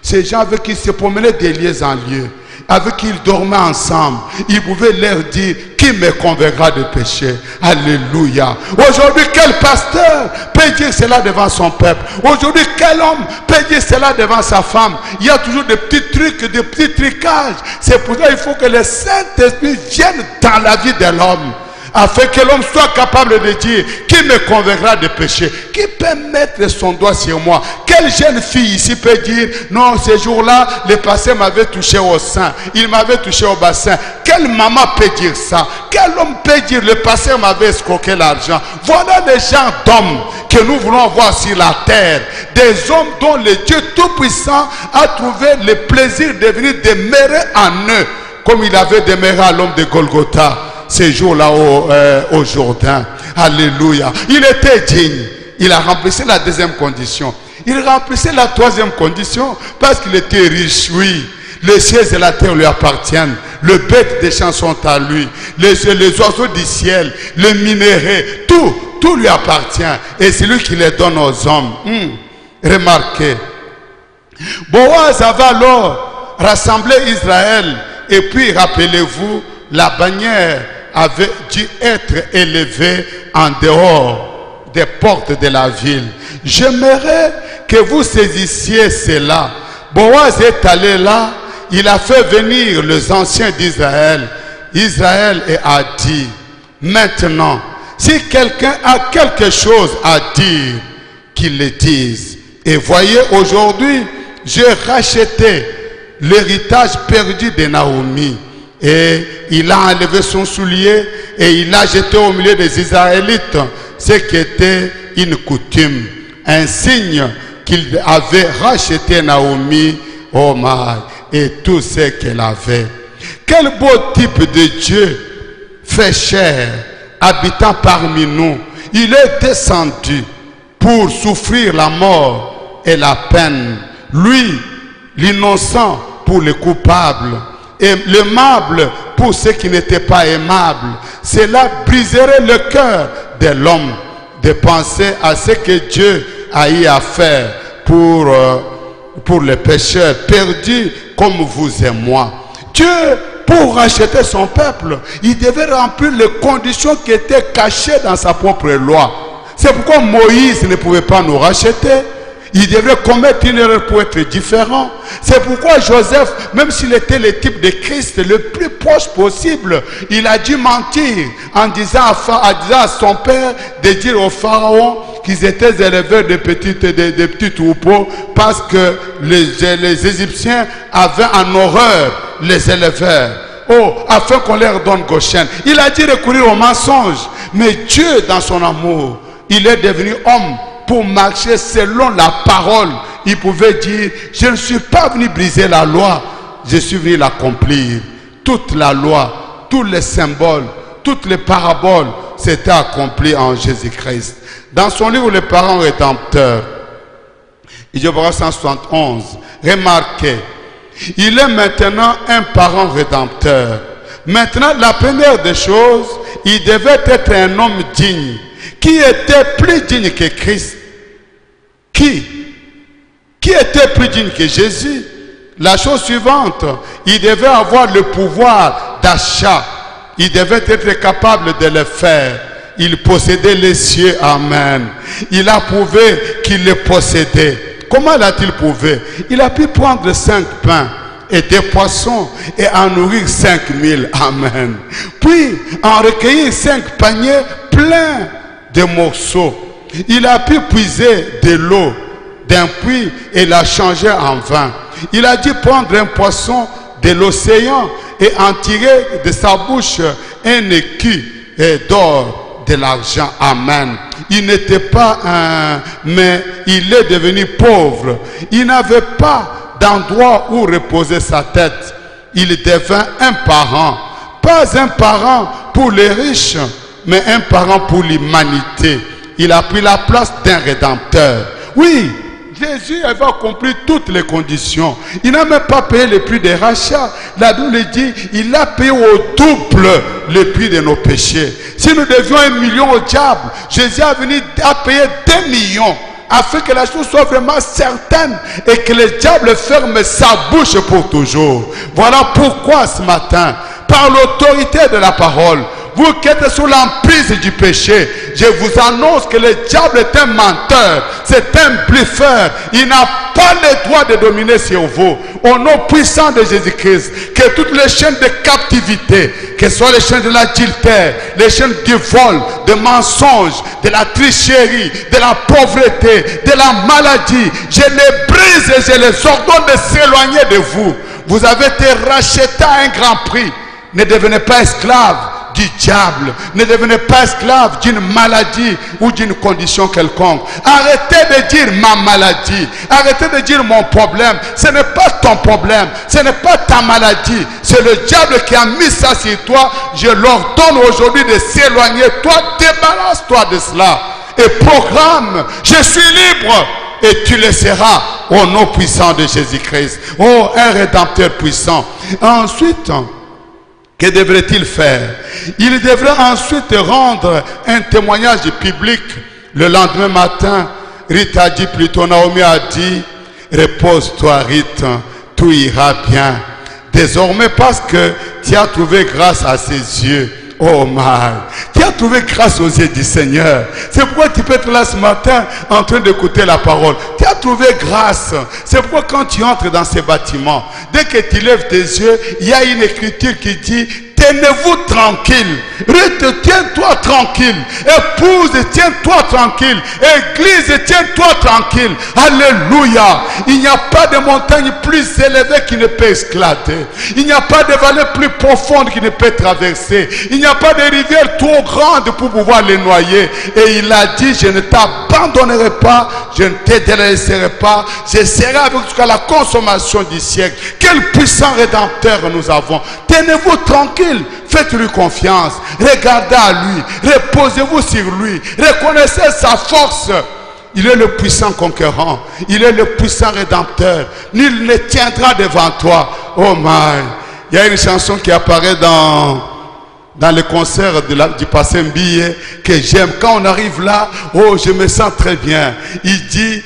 Ces gens avec qui il se promenaient de lieu en lieu, avec qui ils dormaient ensemble, il pouvait leur dire, qui me convaincra de péché? Alléluia. Aujourd'hui, quel pasteur peut dire cela devant son peuple? Aujourd'hui, quel homme peut dire cela devant sa femme? Il y a toujours des petits trucs, des petits trucages. C'est pour ça qu'il faut que le Saint-Esprit vienne dans la vie de l'homme, afin que l'homme soit capable de dire, qui me convaincra de péché? Qui peut mettre son doigt sur moi? Quelle jeune fille ici peut dire, non, ce jour-là, le pasteur m'avait touché au sein, il m'avait touché au bassin? Quelle maman peut dire ça? Quel homme peut dire, le pasteur m'avait escroqué l'argent? Voilà les gens d'hommes que nous voulons voir sur la terre. Des hommes dont le Dieu Tout-Puissant a trouvé le plaisir de venir demeurer en eux, comme il avait demeuré à l'homme de Golgotha ces jours-là au Jourdain. Alléluia. Il était digne. Il a remplissé la deuxième condition. Il remplissait la troisième condition parce qu'il était riche, oui. Les cieux et la terre lui appartiennent. Le bête des champs sont à lui. Les oiseaux du ciel, les minéraux, tout lui appartient. Et c'est lui qui les donne aux hommes. Remarquez. Boaz avait alors rassemblé Israël. Et puis, rappelez-vous, la bannière avait dû être élevée en dehors des portes de la ville. J'aimerais que vous saisissiez cela. Boaz est allé là, il a fait venir les anciens d'Israël. Israël a dit, maintenant, si quelqu'un a quelque chose à dire, qu'il le dise. Et voyez, aujourd'hui, j'ai racheté l'héritage perdu de Naomi. Et il a enlevé son soulier et il l'a jeté au milieu des Israélites, ce qui était une coutume, un signe qu'il avait racheté Naomi, et tout ce qu'elle avait. Quel beau type de Dieu fait chair, habitant parmi nous. Il est descendu pour souffrir la mort et la peine. Lui, l'innocent pour les coupables. Et l'aimable pour ceux qui n'étaient pas aimables. Cela briserait le cœur de l'homme de penser à ce que Dieu a eu à faire pour les pécheurs perdus comme vous et moi. Dieu, pour racheter son peuple, il devait remplir les conditions qui étaient cachées dans sa propre loi. C'est pourquoi Moïse ne pouvait pas nous racheter. Il devrait commettre une erreur pour être différent. C'est pourquoi Joseph, même s'il était le type de Christ le plus proche possible, il a dû mentir en disant à son père de dire au pharaon qu'ils étaient éleveurs de petits troupeaux parce que les Égyptiens avaient en horreur les éleveurs. Afin qu'on leur donne Goshen. Il a dû recourir au mensonge. Mais Dieu, dans son amour, il est devenu homme pour marcher selon la parole. Il pouvait dire, je ne suis pas venu briser la loi, je suis venu l'accomplir. Toute la loi, tous les symboles, toutes les paraboles s'étaient accomplies en Jésus-Christ. Dans son livre Les parents rédempteurs, Job 171, remarquez, il est maintenant un parent rédempteur. Maintenant, la première des choses, il devait être un homme digne. Qui était plus digne que Christ? Qui était plus digne que Jésus? La chose suivante, il devait avoir le pouvoir d'achat. Il devait être capable de le faire. Il possédait les cieux, amen. Il a prouvé qu'il les possédait. Comment l'a-t-il prouvé? Il a pu prendre 5 pains et des poissons et en nourrir 5000, amen. Puis en recueillir 5 paniers pleins de morceaux. Il a pu puiser de l'eau d'un puits et la changer en vin. Il a dû prendre un poisson de l'océan et en tirer de sa bouche un écu d'or, de l'argent, amen. Il n'était pas mais il est devenu pauvre. Il n'avait pas d'endroit où reposer sa tête. Il devint un parent. Pas un parent pour les riches, mais un parent pour l'humanité. Il a pris la place d'un rédempteur. Oui, Jésus avait accompli toutes les conditions. Il n'a même pas payé le prix des rachats. La Bible dit, il a payé au double le prix de nos péchés. Si nous devions 1 million au diable, Jésus a venu à payer 2 millions. Afin que la chose soit vraiment certaine et que le diable ferme sa bouche pour toujours. Voilà pourquoi ce matin, par l'autorité de la parole, vous qui êtes sous l'emprise du péché, je vous annonce que le diable est un menteur, c'est un bluffeur. Il n'a pas le droit de dominer sur vous. Au nom puissant de Jésus-Christ, que toutes les chaînes de captivité, que ce soit les chaînes de l'adultère, les chaînes du vol, de mensonges, de la tricherie, de la pauvreté, de la maladie, je les brise et je les ordonne de s'éloigner de vous. Vous avez été rachetés à un grand prix. Ne devenez pas esclaves du diable. Ne devenez pas esclave d'une maladie ou d'une condition quelconque. Arrêtez de dire ma maladie. Arrêtez de dire mon problème. Ce n'est pas ton problème. Ce n'est pas ta maladie. C'est le diable qui a mis ça sur toi. Je leur donne aujourd'hui de s'éloigner. Toi, débarrasse-toi de cela. Et proclame, je suis libre. et tu le seras au nom puissant de Jésus-Christ. Oh, un rédempteur puissant. Ensuite, que devrait-il faire? Il devrait ensuite rendre un témoignage public. Le lendemain matin, Ruth a dit, plutôt Naomi a dit, repose-toi Ruth, tout ira bien. Désormais, parce que tu as trouvé grâce à ses yeux. Oh my, tu as trouvé grâce aux yeux du Seigneur. C'est pourquoi tu peux être là ce matin en train d'écouter la parole. Tu as trouvé grâce. C'est pourquoi quand tu entres dans ces bâtiments, dès que tu lèves tes yeux, il y a une écriture qui dit: tenez-vous tranquille. Ruth, tiens-toi tranquille. Épouse, tiens-toi tranquille. Église, tiens-toi tranquille. Alléluia. Il n'y a pas de montagne plus élevée qui ne peut esclater. Il n'y a pas de vallée plus profonde qui ne peut traverser. Il n'y a pas de rivière trop grande pour pouvoir les noyer. Et il a dit: je ne t'abandonnerai pas, je ne te délaisserai pas. Je serai avec toi jusqu'à la consommation du siècle. Quel puissant rédempteur nous avons. Tenez-vous tranquille, faites-lui confiance, regardez à lui, reposez-vous sur lui, reconnaissez sa force. Il est le puissant conquérant, il est le puissant rédempteur. Nul ne tiendra devant toi. Oh my, il y a une chanson qui apparaît dans le concert du Passé Mbille que j'aime. Quand on arrive là, oh, je me sens très bien. Il dit: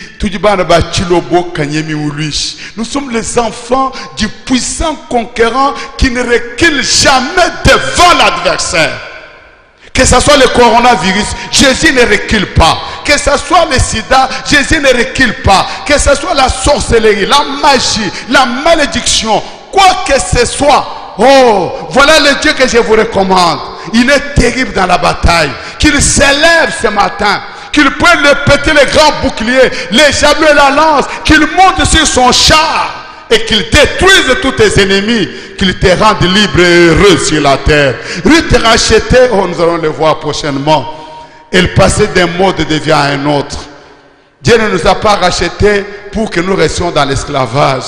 nous sommes les enfants du puissant conquérant qui ne recule jamais devant l'adversaire. Que ce soit le coronavirus, Jésus ne recule pas. Que ce soit le sida, Jésus ne recule pas. Que ce soit la sorcellerie, la magie, la malédiction, quoi que ce soit. Oh, voilà le Dieu que je vous recommande. Il est terrible dans la bataille. Qu'il s'élève ce matin. Qu'il prenne le petit, le grand bouclier, les javelots et la lance. Qu'il monte sur son char. Et qu'il détruise tous tes ennemis. Qu'il te rende libre et heureux sur la terre. Ruth rachetée, oh, nous allons le voir prochainement. Elle passait d'un mode de vie à un autre. Dieu ne nous a pas rachetés pour que nous restions dans l'esclavage.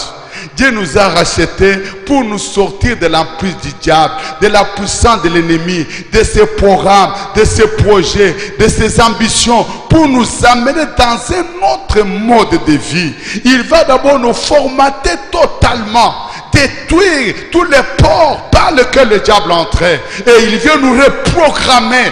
Dieu nous a rachetés pour nous sortir de l'emprise du diable, de la puissance de l'ennemi, de ses programmes, de ses projets, de ses ambitions, pour nous amener dans un autre mode de vie. Il va d'abord nous formater totalement, détruire tous les ports par lesquels le diable entrait, et il vient nous reprogrammer.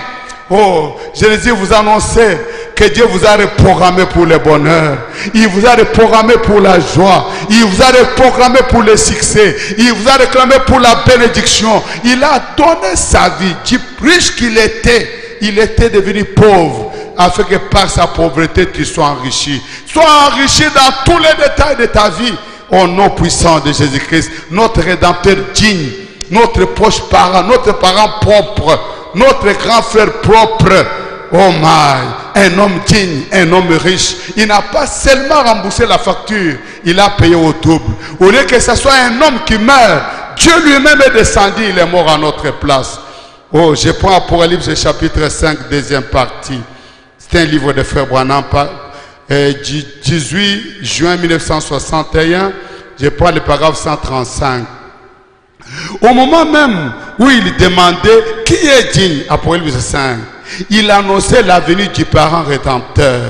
Oh, je les ai vous annoncer que Dieu vous a reprogrammé pour le bonheur. Il vous a reprogrammé pour la joie. Il vous a reprogrammé pour le succès. Il vous a réclamé pour la bénédiction. Il a donné sa vie. Du riche qu'il était, il était devenu pauvre, afin que par sa pauvreté tu sois enrichi. Sois enrichi dans tous les détails de ta vie. Au nom puissant de Jésus-Christ, notre Rédempteur digne, notre proche parent, notre parent propre, notre grand frère propre. Oh my, un homme digne, un homme riche. Il n'a pas seulement remboursé la facture, il a payé au double. Au lieu que ce soit un homme qui meurt, Dieu lui-même est descendu, il est mort à notre place. Oh, je prends Apocalypse chapitre 5, deuxième partie. C'est un livre de Frère Branham, 18 juin 1961. Je prends le paragraphe 135. Au moment même où il demandait qui est digne, Apocalypse 5, il annonçait la venue du parent rédempteur.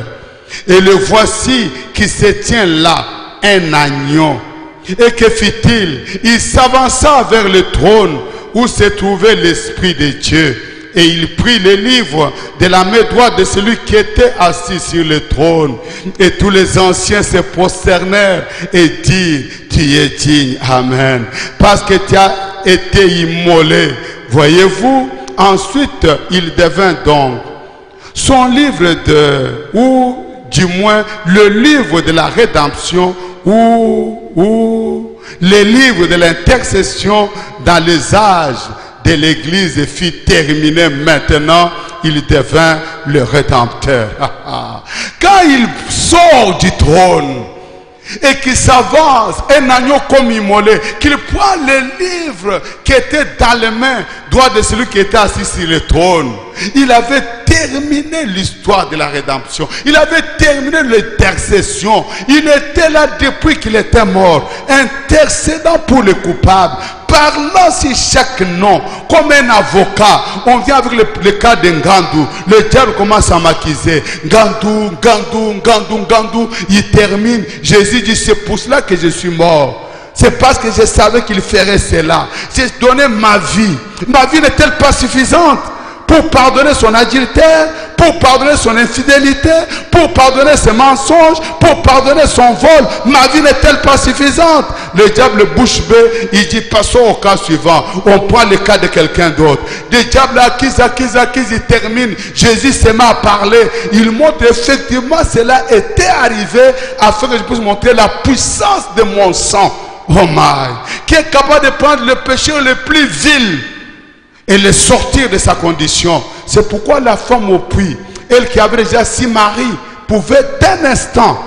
Et le voici qui se tient là, un agneau. Et que fit-il? Il s'avança vers le trône où se trouvait l'Esprit de Dieu. Et il prit le livre de la main droite de celui qui était assis sur le trône. Et tous les anciens se prosternèrent et dirent: tu es digne, Amen, parce que tu as été immolé. Voyez-vous, ensuite il devint donc son livre ou du moins le livre de la rédemption, ou le livre de l'intercession dans les âges de l'Église fut terminé. Maintenant, il devint le Rédempteur. Quand il sort du trône et qu'il s'avance, un agneau comme immolé, qu'il prend le livre qui était dans les mains droites de celui qui était assis sur le trône, il avait terminé l'histoire de la rédemption. Il avait terminé l'intercession. Il était là depuis qu'il était mort, intercédant pour les coupables, parlant sur chaque nom, comme un avocat. On vient avec le cas de Ngandou. Le diable commence à m'accuser. Ngandou, Ngandou, Ngandou, Ngandou. Il termine. Jésus dit, c'est pour cela que je suis mort. C'est parce que je savais qu'il ferait cela. J'ai donné ma vie. Ma vie n'est-elle pas suffisante pour pardonner son adultère, pour pardonner son infidélité, pour pardonner ses mensonges, pour pardonner son vol? Ma vie n'est-elle pas suffisante? Le diable bouche bée, il dit passons au cas suivant. On prend le cas de quelqu'un d'autre. Le diable accuse, il termine. Jésus se met à parler. Il montre effectivement cela était arrivé afin que je puisse montrer la puissance de mon sang. Oh my, qui est capable de prendre le péché le plus vil et le sortir de sa condition. C'est pourquoi la femme au puits, elle qui avait déjà 6 maris, pouvait d'un instant,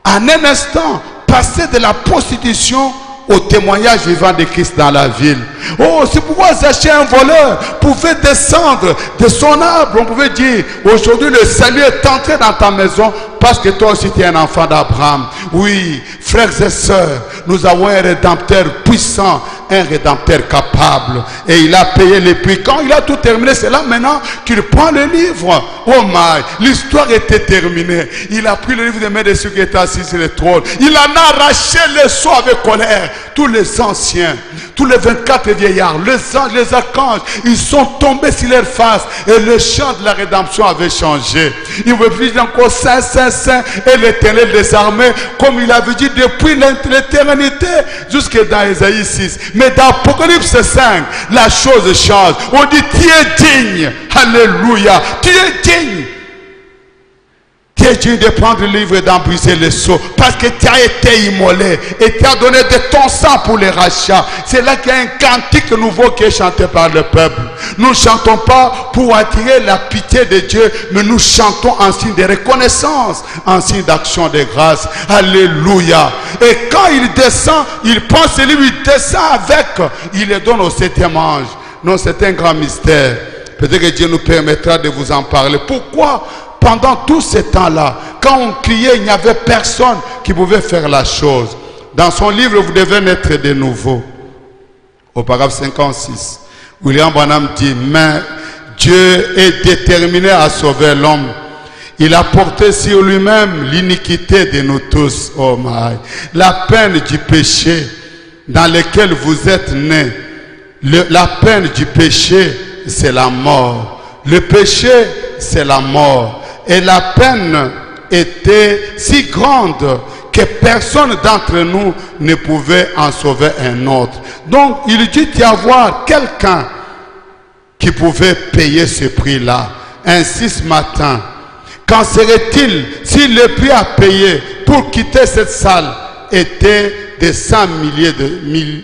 en un instant, passer de la prostitution au témoignage vivant de Christ dans la ville. Oh, c'est pourquoi Zachée, un voleur, pouvait descendre de son arbre. On pouvait dire, aujourd'hui le salut est entré dans ta maison parce que toi aussi tu es un enfant d'Abraham. Oui, frères et sœurs, nous avons un rédempteur puissant, un rédempteur capable. Et il a payé les prix. Quand il a tout terminé, c'est là maintenant qu'il prend le livre. Oh my, l'histoire était terminée. Il a pris le livre de main de ceux qui étaient assis sur le trône. Il en a arraché les sceaux avec colère. Tous les anciens, tous les 24 vieillards, les anges, les archanges, ils sont tombés sur leur face et le chant de la rédemption avait changé. Il veut dire encore Saint, Saint, Saint et l'Éternel des armées, comme il avait dit depuis l'éternité jusque dans Ésaïe 6. Mais dans Apocalypse 5, la chose change. On dit tu es digne. Alléluia. Tu es digne. Tu es digne de prendre le livre et d'en briser les sceaux. Parce que tu as été immolé. Et tu as donné de ton sang pour les rachats. C'est là qu'il y a un cantique nouveau qui est chanté par le peuple. Nous ne chantons pas pour attirer la pitié de Dieu. Mais nous chantons en signe de reconnaissance. En signe d'action de grâce. Alléluia. Et quand il descend, il prend ce livre, il descend avec. Il le donne au 7e ange. Non, c'est un grand mystère. Peut-être que Dieu nous permettra de vous en parler. Pourquoi? Pendant tout ce temps-là, quand on criait, il n'y avait personne qui pouvait faire la chose. Dans son livre, vous devez naître de nouveau. Au paragraphe 56, William Branham dit, mais Dieu est déterminé à sauver l'homme. Il a porté sur lui-même l'iniquité de nous tous. Oh my. La peine du péché dans lequel vous êtes nés. La peine du péché, c'est la mort. Le péché, c'est la mort. Et la peine était si grande que personne d'entre nous ne pouvait en sauver un autre. Donc, il dit y avoir quelqu'un qui pouvait payer ce prix-là. Ainsi, ce matin, qu'en serait-il si le prix à payer pour quitter cette salle était de 100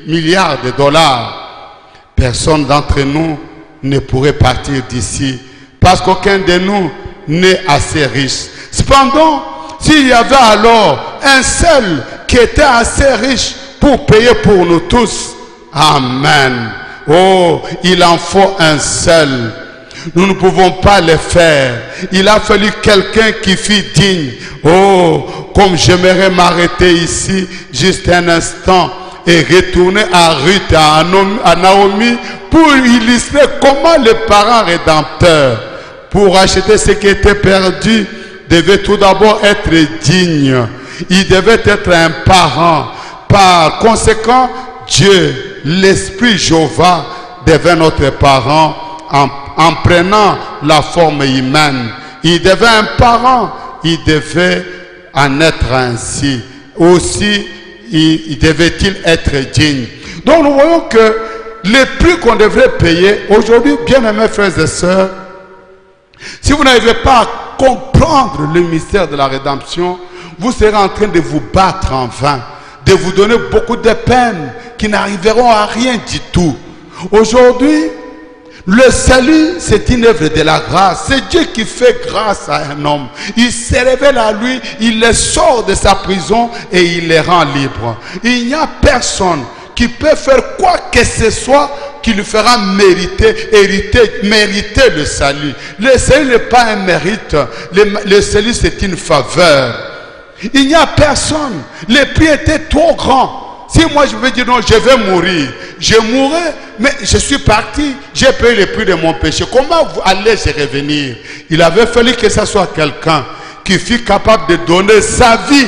milliards de dollars? Personne d'entre nous ne pourrait partir d'ici parce qu'aucun de nous n'est assez riche. Cependant, s'il y avait alors un seul qui était assez riche pour payer pour nous tous, amen. Oh, il en faut un seul. Nous ne pouvons pas le faire. Il a fallu quelqu'un qui fût digne. Oh, comme j'aimerais m'arrêter ici juste un instant et retourner à Ruth, à Naomi, pour illustrer comment les parents rédempteurs, pour acheter ce qui était perdu, devait tout d'abord être digne. Il devait être un parent. Par conséquent, Dieu, l'Esprit Jéhovah, devait notre parent en prenant la forme humaine. Il devait un parent, il devait en être ainsi. Aussi, il devait-il être digne. Donc nous voyons que les prix qu'on devrait payer, aujourd'hui, bien-aimés frères et sœurs, si vous n'arrivez pas à comprendre le mystère de la rédemption, vous serez en train de vous battre en vain, de vous donner beaucoup de peines qui n'arriveront à rien du tout. Aujourd'hui, le salut, c'est une œuvre de la grâce. C'est Dieu qui fait grâce à un homme. Il se révèle à lui, il le sort de sa prison et il les rend libres. Il n'y a personne qui peut faire quoi que ce soit qui lui fera mériter le salut. Le salut n'est pas un mérite. Le salut, c'est une faveur. Il n'y a personne. Les prix étaient trop grands. Si moi je veux dire non, je vais mourir, je mourrai, mais je suis parti, j'ai payé le prix de mon péché. Comment allais-je revenir? Il avait fallu que ce soit quelqu'un qui fut capable de donner sa vie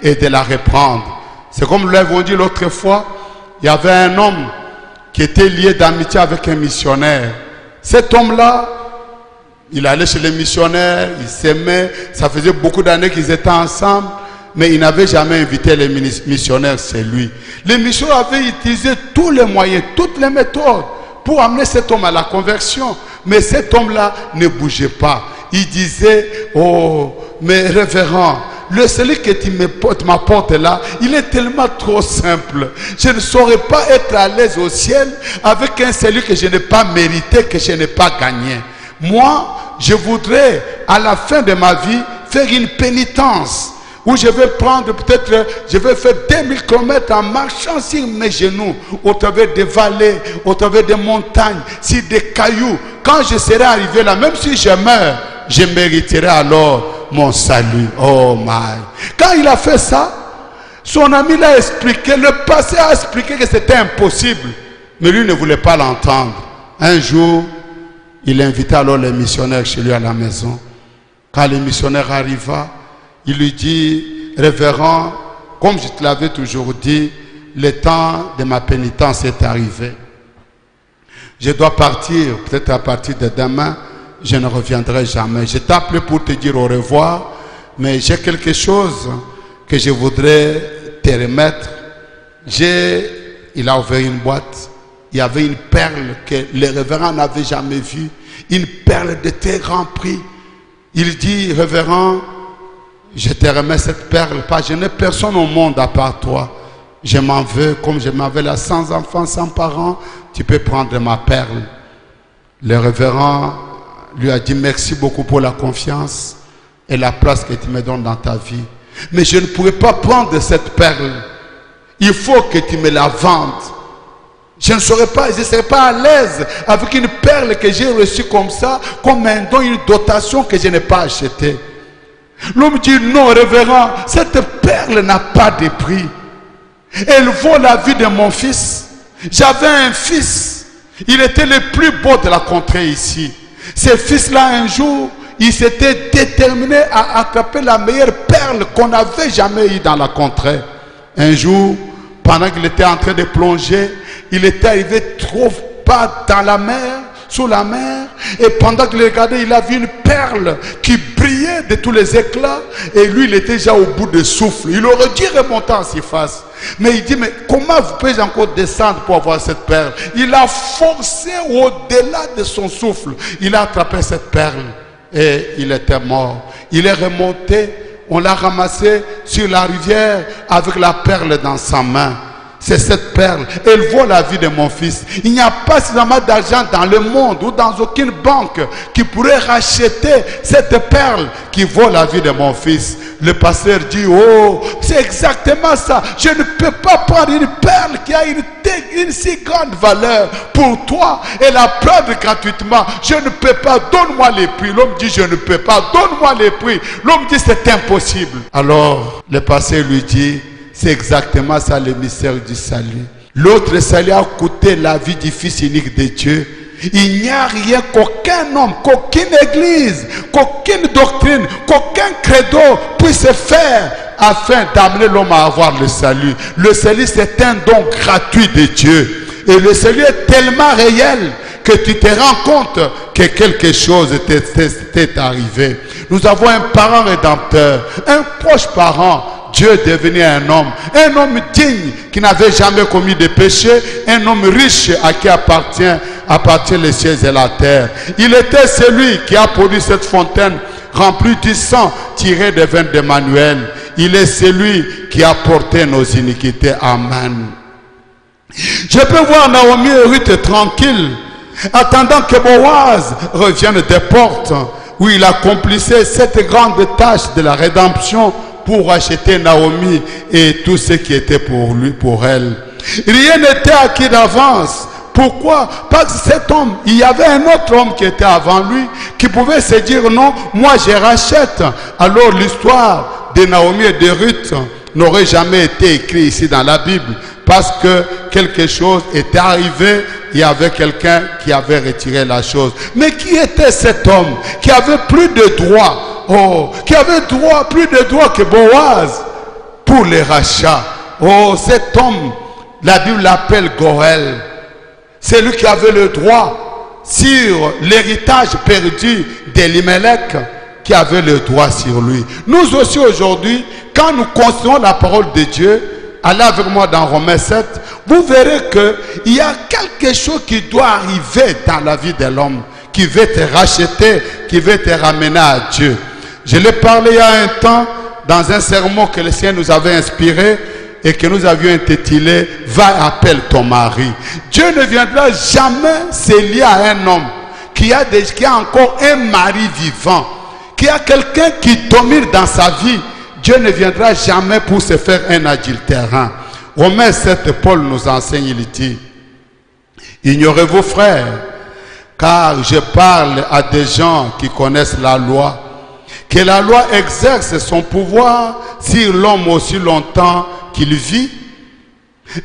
et de la reprendre. C'est comme nous l'avons dit l'autre fois, il y avait un homme qui était lié d'amitié avec un missionnaire. Cet homme-là, il allait chez les missionnaires, il s'aimait, ça faisait beaucoup d'années qu'ils étaient ensemble. Mais il n'avait jamais invité les missionnaires chez lui. Les missionnaires avaient utilisé tous les moyens, toutes les méthodes pour amener cet homme à la conversion. Mais cet homme-là ne bougeait pas. Il disait, oh, mais révérend, le salut que tu m'apportes là, il est tellement trop simple. Je ne saurais pas être à l'aise au ciel avec un salut que je n'ai pas mérité, que je n'ai pas gagné. Moi, je voudrais, à la fin de ma vie, faire une pénitence. Où je vais prendre peut-être, je vais faire 2000 km en marchant sur mes genoux, au travers des vallées, au travers des montagnes, sur des cailloux. Quand je serai arrivé là, même si je meurs, je mériterai alors mon salut. Oh my. Quand il a fait ça, son ami l'a expliqué, le passé a expliqué que c'était impossible. Mais lui ne voulait pas l'entendre. Un jour, il invita alors les missionnaires chez lui à la maison. Quand le missionnaire arriva, il lui dit, révérend, comme je te l'avais toujours dit, le temps de ma pénitence est arrivé. Je dois partir, peut-être à partir de demain, je ne reviendrai jamais. Je t'ai appelé pour te dire au revoir, mais j'ai quelque chose que je voudrais te remettre. Il a ouvert une boîte, il y avait une perle que le révérend n'avait jamais vue, une perle de très grand prix. Il dit, révérend, je te remets cette perle, parce que je n'ai personne au monde à part toi. Je m'en veux, comme je m'en veux là, sans enfants, sans parents, tu peux prendre ma perle. Le révérend lui a dit merci beaucoup pour la confiance et la place que tu me donnes dans ta vie. Mais je ne pourrais pas prendre cette perle. Il faut que tu me la vendes. Je ne serais pas à l'aise avec une perle que j'ai reçue comme ça, comme un don, une dotation que je n'ai pas achetée. L'homme dit non, révérend, cette perle n'a pas de prix. Elle vaut la vie de mon fils. J'avais un fils. Il était le plus beau de la contrée ici. Ce fils-là, un jour, il s'était déterminé à attraper la meilleure perle qu'on n'avait jamais eue dans la contrée. Un jour, pendant qu'il était en train de plonger, il était arrivé trop bas dans la mer, sous la mer, et pendant qu'il regardait, il a vu une perle qui brillait de tous les éclats, et lui, il était déjà au bout de souffle. Il aurait dû remonter en surface. Mais il dit, mais comment vous pouvez encore descendre pour avoir cette perle? Il a forcé au-delà de son souffle. Il a attrapé cette perle, et il était mort. Il est remonté, on l'a ramassé sur la rivière avec la perle dans sa main. C'est cette perle. Elle vaut la vie de mon fils. Il n'y a pas suffisamment d'argent dans le monde ou dans aucune banque qui pourrait racheter cette perle qui vaut la vie de mon fils. Le pasteur dit, oh, c'est exactement ça. Je ne peux pas prendre une perle qui a une si grande valeur pour toi et la prendre gratuitement. Je ne peux pas, donne-moi les prix. L'homme dit, je ne peux pas, donne-moi les prix. L'homme dit, c'est impossible. Alors, le pasteur lui dit, c'est exactement ça le mystère du salut. L'autre salut a coûté la vie du Fils unique de Dieu. Il n'y a rien qu'aucun homme, qu'aucune église, qu'aucune doctrine, qu'aucun credo puisse faire afin d'amener l'homme à avoir le salut. Le salut, c'est un don gratuit de Dieu. Et le salut est tellement réel que tu te rends compte que quelque chose t'est arrivé. Nous avons un parent rédempteur, un proche parent. Dieu est devenu un homme digne qui n'avait jamais commis de péché, un homme riche à qui appartient les cieux et la terre. Il était celui qui a produit cette fontaine remplie du sang tiré des veines d'Emmanuel. Il est celui qui a porté nos iniquités. Amen. Je peux voir Naomi et Ruth tranquille, attendant que Boaz revienne des portes où il accomplissait cette grande tâche de la rédemption pour acheter Naomi et tout ce qui était pour lui, pour elle. Rien n'était acquis d'avance Pourquoi? Parce que cet homme, il y avait un autre homme qui était avant lui, qui pouvait se dire non, moi je rachète. Alors l'histoire de Naomi et de Ruth n'aurait jamais été écrite ici dans la Bible, parce que quelque chose était arrivé, il y avait quelqu'un qui avait retiré la chose. Mais qui était cet homme qui avait plus de droits, qui avait plus de droits que Boaz pour les rachats? Cet homme, la Bible l'appelle Goël. C'est lui qui avait le droit sur l'héritage perdu d'Elimelech, qui avait le droit sur lui. Nous aussi aujourd'hui, quand nous considérons la parole de Dieu, allez avec moi dans Romains 7, vous verrez qu'il y a quelque chose qui doit arriver dans la vie de l'homme, qui veut te racheter, qui veut te ramener à Dieu. Je l'ai parlé il y a un temps dans un sermon que le Seigneur nous avait inspiré et que nous avions intitulé « Va, appelle ton mari ». Dieu ne viendra jamais se lier à un homme qui a encore un mari vivant, qui a quelqu'un qui domine dans sa vie. Dieu ne viendra jamais pour se faire un adultérin. Romains 7, Paul nous enseigne, il dit: ignorez vos frères, car je parle à des gens qui connaissent la loi, que la loi exerce son pouvoir sur l'homme aussi longtemps qu'il vit.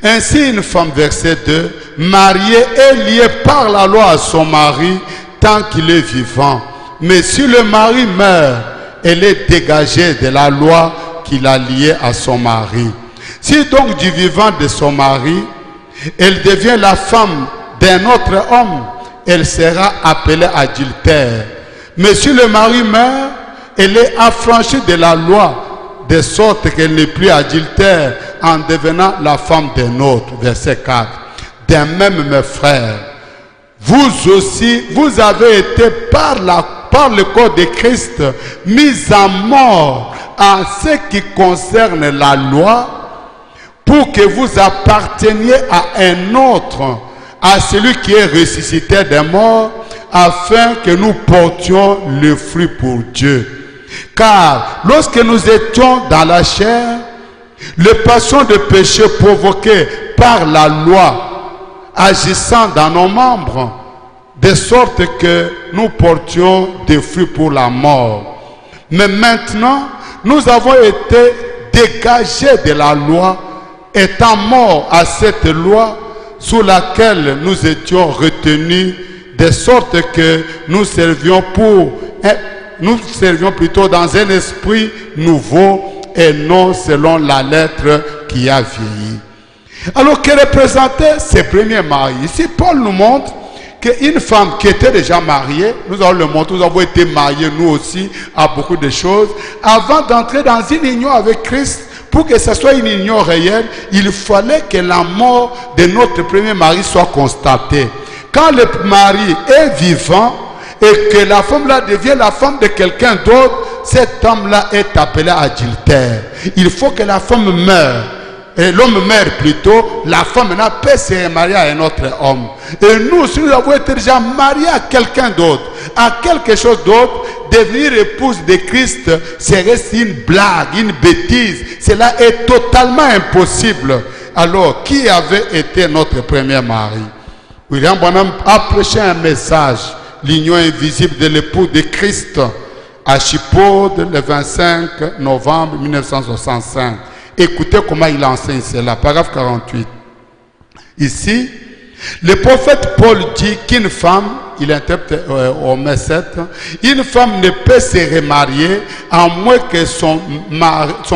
Ainsi une femme, verset 2, mariée est liée par la loi à son mari tant qu'il est vivant. Mais si le mari meurt, elle est dégagée de la loi qui l'a liée à son mari. Si donc du vivant de son mari, elle devient la femme d'un autre homme, elle sera appelée adultère. Mais si le mari meurt, elle est affranchie de la loi, de sorte qu'elle n'est plus adultère en devenant la femme d'un autre. Verset 4. De même, mes frères, vous aussi, vous avez été par le corps de Christ mis à mort en ce qui concerne la loi, pour que vous apparteniez à un autre, à celui qui est ressuscité des morts, afin que nous portions le fruit pour Dieu. Car lorsque nous étions dans la chair, les passions de péché provoquées par la loi, agissant dans nos membres, de sorte que nous portions des fruits pour la mort. Mais maintenant, nous avons été dégagés de la loi, étant morts à cette loi sous laquelle nous étions retenus, de sorte que nous servions plutôt dans un esprit nouveau et non selon la lettre qui a vieilli. Alors, que représentait ces premiers maris? Ici, Paul nous montre qu'une femme qui était déjà mariée, nous allons le montrer, nous avons été mariés nous aussi à beaucoup de choses, avant d'entrer dans une union avec Christ, pour que ce soit une union réelle, il fallait que la mort de notre premier mari soit constatée. Quand le mari est vivant et que la femme-là devient la femme de quelqu'un d'autre, cet homme-là est appelé adultère. Il faut que la femme meure. Et l'homme meurt plutôt, la femme n'a pas se remarier à un autre homme. Et nous, si nous avons été déjà mariés à quelqu'un d'autre, à quelque chose d'autre, devenir épouse de Christ serait une blague, une bêtise. Cela est totalement impossible. Alors, qui avait été notre premier mari? William Branham a prêché un message, l'union invisible de l'époux de Christ, à Chipode le 25 novembre 1965. Écoutez comment il enseigne cela, paragraphe 48. Ici, le prophète Paul dit qu'une femme, il interprète au Romains 7, une femme ne peut se remarier à moins que son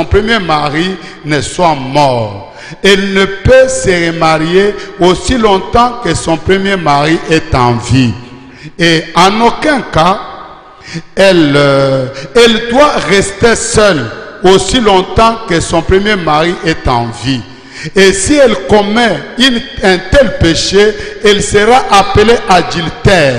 premier mari ne soit mort. Elle ne peut se remarier aussi longtemps que son premier mari est en vie. Et en aucun cas, elle doit rester seule aussi longtemps que son premier mari est en vie. Et si elle commet un tel péché, elle sera appelée adultère.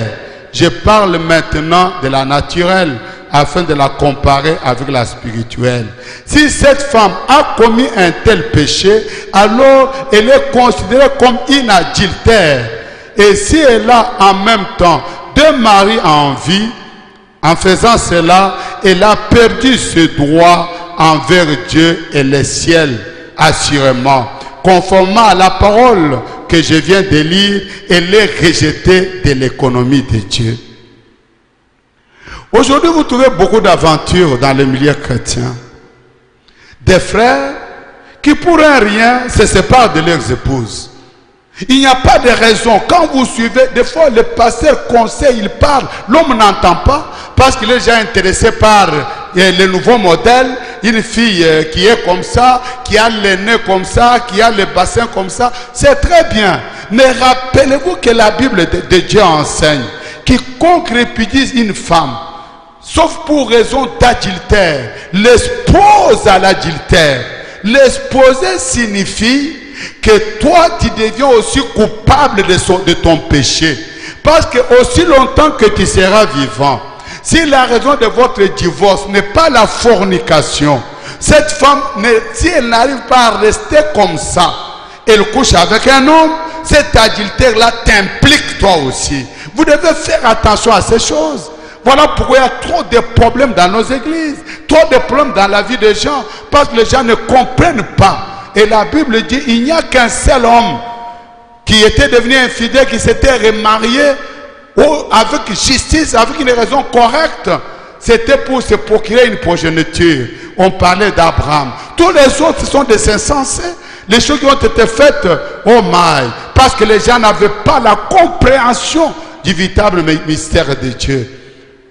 Je parle maintenant de la naturelle, afin de la comparer avec la spirituelle. Si cette femme a commis un tel péché, alors elle est considérée comme une adultère. Et si elle a en même temps deux maris en vie, en faisant cela, elle a perdu ce droit envers Dieu et le ciel, assurément, conformément à la parole que je viens de lire et les rejeter de l'économie de Dieu. Aujourd'hui, vous trouvez beaucoup d'aventures dans le milieu chrétien. Des frères qui pour un rien se séparent de leurs épouses. Il n'y a pas de raison. Quand vous suivez, des fois le pasteur conseille, il parle, l'homme n'entend pas parce qu'il est déjà intéressé par le nouveau modèle. Une fille qui est comme ça, qui a le nez comme ça, qui a le bassin comme ça, c'est très bien. Mais rappelez-vous que la Bible de Dieu enseigne, quiconque répudie une femme, sauf pour raison d'adultère, l'expose à l'adultère. L'exposer signifie que toi tu deviens aussi coupable de ton péché. Parce que aussi longtemps que tu seras vivant, si la raison de votre divorce n'est pas la fornication, cette femme, si elle n'arrive pas à rester comme ça, elle couche avec un homme, cet adultère-là t'implique toi aussi. Vous devez faire attention à ces choses. Voilà pourquoi il y a trop de problèmes dans nos églises, trop de problèmes dans la vie des gens, parce que les gens ne comprennent pas. Et la Bible dit, il n'y a qu'un seul homme qui était devenu infidèle, qui s'était remarié avec justice, avec une raison correcte. C'était pour se procurer une progéniture. On parlait d'Abraham. Tous les autres, ce sont des insensés. Les choses qui ont été faites, oh my, parce que les gens n'avaient pas la compréhension du véritable mystère de Dieu.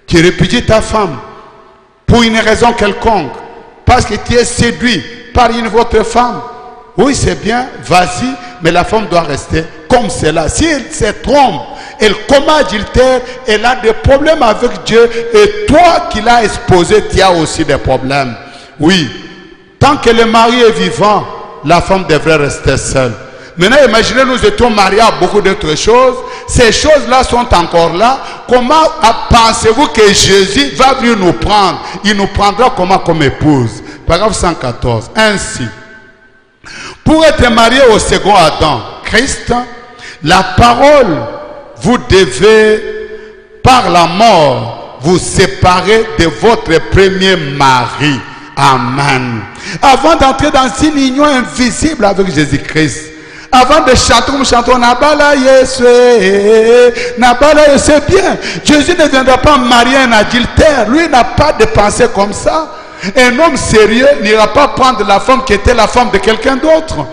Tu répudies ta femme pour une raison quelconque, parce que tu es séduit par une autre femme. Oui, c'est bien, vas-y, mais la femme doit rester comme cela. Si elle se trompe, elle commet adultère, elle a des problèmes avec Dieu, et toi qui l'as exposé, tu as aussi des problèmes. Oui, tant que le mari est vivant, la femme devrait rester seule. Maintenant, imaginez, nous étions mariés à beaucoup d'autres choses. Ces choses-là sont encore là. Comment pensez-vous que Jésus va venir nous prendre? Il nous prendra comment comme épouse? Paragraphe 114. Ainsi, pour être marié au second Adam, Christ, la parole, vous devez, par la mort, vous séparer de votre premier mari. Amen. Avant d'entrer dans une union invisible avec Jésus-Christ, avant de chanter, nous chantons Nabala Yesu, Nabala Yesu, c'est bien. Jésus ne viendra pas marier un adultère. Lui n'a pas de pensée comme ça. Un homme sérieux n'ira pas prendre la femme qui était la femme de quelqu'un d'autre.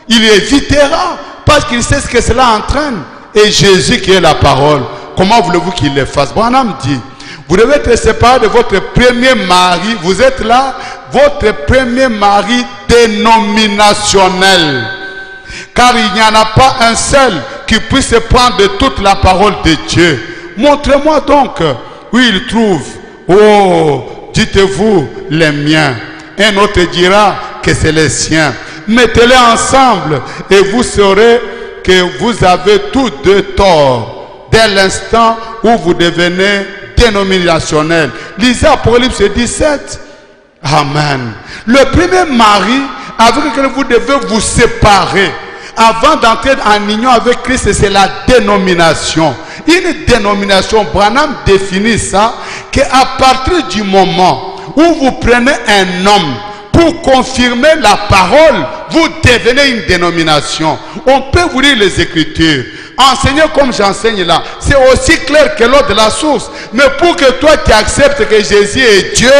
Il évitera parce qu'il sait ce que cela entraîne. Et Jésus qui est la parole, comment voulez-vous qu'il le fasse? Branham dit, vous devez être séparé de votre premier mari. Vous êtes là, votre premier mari dénominationnel. Car il n'y en a pas un seul qui puisse prendre de toute la parole de Dieu. Montrez-moi donc où il trouve. Oh, dites-vous les miens. Un autre dira que c'est les siens. Mettez-les ensemble et vous saurez que vous avez tous deux tort dès l'instant où vous devenez dénominationnel. Lisez Apocalypse 17. Amen. Le premier mari avec lequel vous devez vous séparer avant d'entrer en union avec Christ, c'est la dénomination. Une dénomination, Branham définit ça, qu'à partir du moment où vous prenez un homme pour confirmer la parole, vous devenez une dénomination. On peut vous lire les Écritures. Enseigner comme j'enseigne là, c'est aussi clair que l'eau de la source. Mais pour que toi tu acceptes que Jésus est Dieu,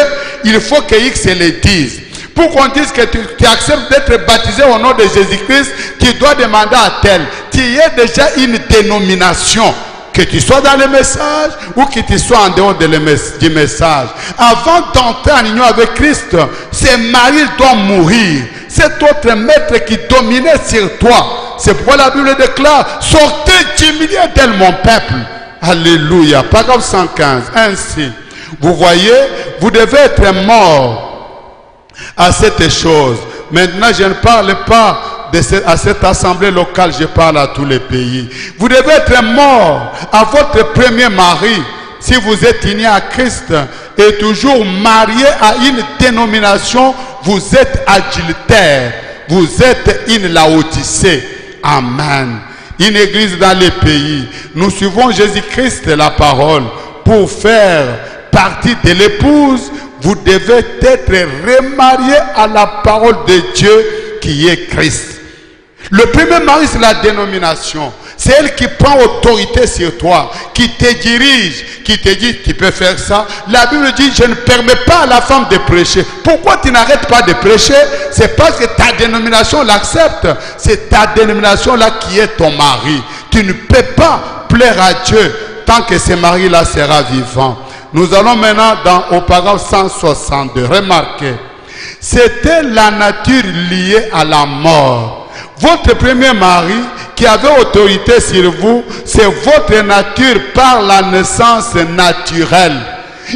il faut que X le dise. Pour qu'on dise que tu acceptes d'être baptisé au nom de Jésus-Christ, tu dois demander à tel. Tu es déjà une dénomination. Que tu sois dans le message ou que tu sois en dehors du message. Avant d'entrer en union avec Christ, ce mari doit mourir. Cet autre maître qui dominait sur toi. C'est pourquoi la Bible déclare, sortez du milieu d'elle mon peuple. Alléluia. Paragraphe 115. Ainsi, vous voyez, vous devez être mort à cette chose. Maintenant, je ne parle pas à cette assemblée locale, je parle à tous les pays. Vous devez être mort à votre premier mari si vous êtes unis à Christ et toujours marié à une dénomination, vous êtes adultère, vous êtes une Laodicée. Amen. Une église dans les pays. Nous suivons Jésus-Christ, la parole, pour faire partie de l'épouse. Vous devez être remarié à la parole de Dieu qui est Christ. Le premier mari, c'est la dénomination. C'est elle qui prend autorité sur toi, qui te dirige, qui te dit, tu peux faire ça. La Bible dit, je ne permets pas à la femme de prêcher. Pourquoi tu n'arrêtes pas de prêcher? C'est parce que ta dénomination l'accepte. C'est ta dénomination là qui est ton mari. Tu ne peux pas plaire à Dieu tant que ce mari-là sera vivant. Nous allons maintenant au paragraphe 162. Remarquez, c'était la nature liée à la mort. Votre premier mari qui avait autorité sur vous, c'est votre nature par la naissance naturelle.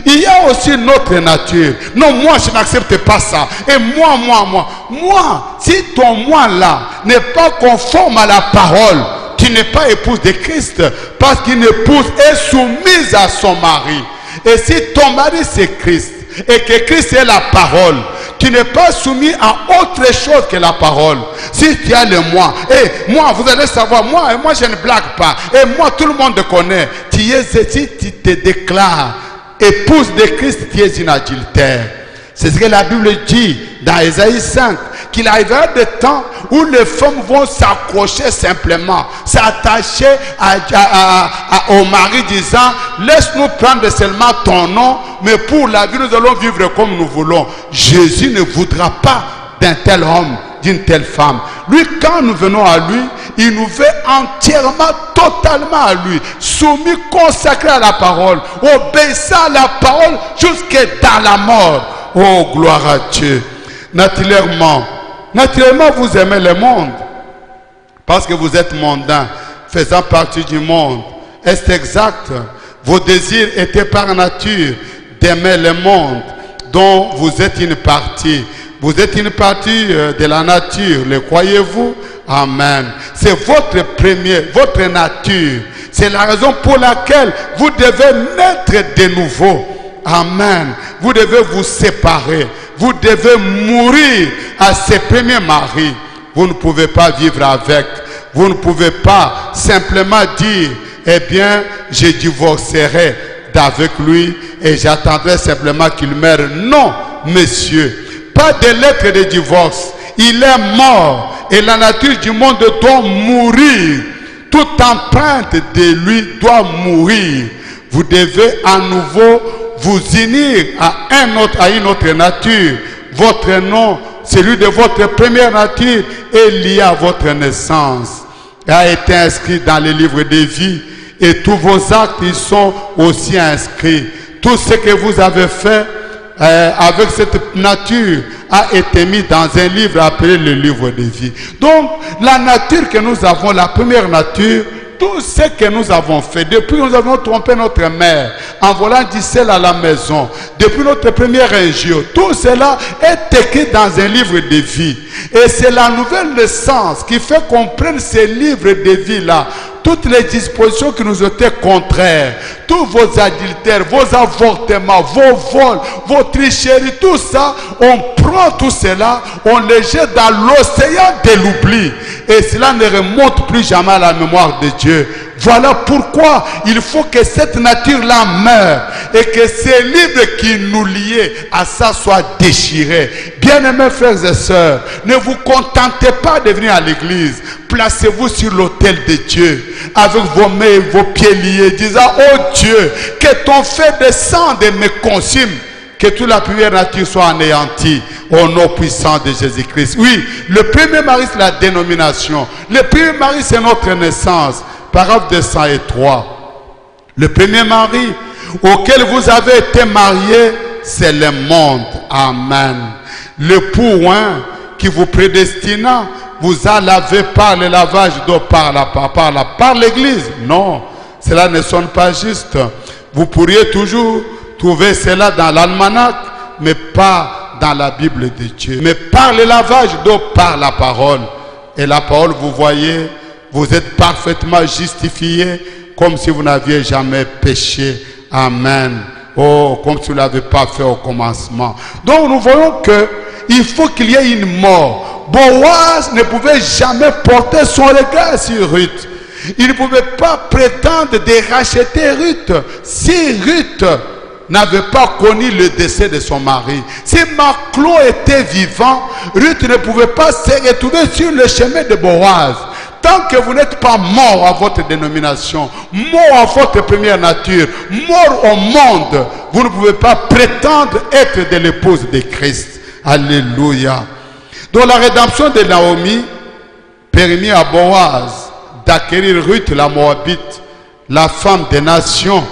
Il y a aussi notre nature. Non, moi je n'accepte pas ça. Et moi, si ton moi là n'est pas conforme à la parole, tu n'es pas épouse de Christ, parce qu'une épouse est soumise à son mari. Et si ton mari c'est Christ, et que Christ est la parole, tu n'es pas soumis à autre chose que la parole. Si tu as le moi, et moi, vous allez savoir, moi je ne blague pas, et moi tout le monde connaît, si tu te déclares épouse de Christ, tu es une adultère. C'est ce que la Bible dit dans Ésaïe 5, qu'il arrivera des temps où les femmes vont s'accrocher simplement, s'attacher au mari disant, laisse-nous prendre seulement ton nom, mais pour la vie nous allons vivre comme nous voulons. Jésus ne voudra pas d'un tel homme, d'une telle femme. Lui, quand nous venons à lui, il nous veut entièrement, totalement à lui, soumis, consacré à la parole, obéissant à la parole jusque dans la mort. Oh, gloire à Dieu. Naturellement, vous aimez le monde parce que vous êtes mondain, faisant partie du monde. Est-ce exact? Vos désirs étaient par nature d'aimer le monde dont vous êtes une partie. Vous êtes une partie de la nature, le croyez-vous? Amen. C'est votre nature. C'est la raison pour laquelle vous devez naître de nouveau. Amen. Vous devez vous séparer. Vous devez mourir à ce premier mari. Vous ne pouvez pas vivre avec. Vous ne pouvez pas simplement dire, eh bien, je divorcerai d'avec lui et j'attendrai simplement qu'il meure. Non, monsieur. Pas de lettre de divorce. Il est mort et la nature du monde doit mourir. Toute empreinte de lui doit mourir. Vous devez à nouveau vous unir à une autre nature. Votre nom, celui de votre première nature, est lié à votre naissance. Il a été inscrit dans le livre de vie et tous vos actes ils sont aussi inscrits. Tout ce que vous avez fait avec cette nature a été mis dans un livre appelé le livre de vie. Donc, la nature que nous avons, la première nature, tout ce que nous avons fait, depuis que nous avons trompé notre mère, en volant du sel à la maison, depuis notre première injure, tout cela est écrit dans un livre de vie. Et c'est la nouvelle naissance qui fait qu'on prenne ces livres de vie-là, toutes les dispositions qui nous étaient contraires, tous vos adultères, vos avortements, vos vols, vos tricheries, tout ça, on prend tout cela, on les jette dans l'océan de l'oubli. Et cela ne remonte plus jamais à la mémoire de Dieu. Voilà pourquoi il faut que cette nature-là meure et que ces livres qui nous liaient à ça soient déchirés. Bien-aimés frères et sœurs, ne vous contentez pas de venir à l'église. Placez-vous sur l'autel de Dieu avec vos mains et vos pieds liés, disant, oh Dieu, que ton feu descende et me consume. Que toute la première nature soit anéantie au nom puissant de Jésus-Christ. Oui, le premier mari c'est la dénomination. Le premier mari c'est notre naissance. Paragraphe 203. Le premier mari auquel vous avez été marié, c'est le monde. Amen. Le point qui vous prédestina vous a lavé par le lavage d'eau par l'église. Non, cela ne sonne pas juste. Vous pourriez toujours trouver cela dans l'almanach, mais pas dans la Bible de Dieu. Mais par le lavage d'eau, par la parole. Et la parole, vous voyez, vous êtes parfaitement justifiés comme si vous n'aviez jamais péché. Amen. Oh, comme si vous ne l'avez pas fait au commencement. Donc nous voyons qu'il faut qu'il y ait une mort. Boaz ne pouvait jamais porter son regard sur Ruth. Il ne pouvait pas prétendre de racheter Ruth. Si Ruth n'avait pas connu le décès de son mari. Si Maclon était vivant, Ruth ne pouvait pas se retrouver sur le chemin de Boaz. Tant que vous n'êtes pas mort à votre dénomination, mort à votre première nature, mort au monde, vous ne pouvez pas prétendre être de l'épouse de Christ. Alléluia. Donc la rédemption de Naomi permit à Boaz d'acquérir Ruth la Moabite, la femme des nations,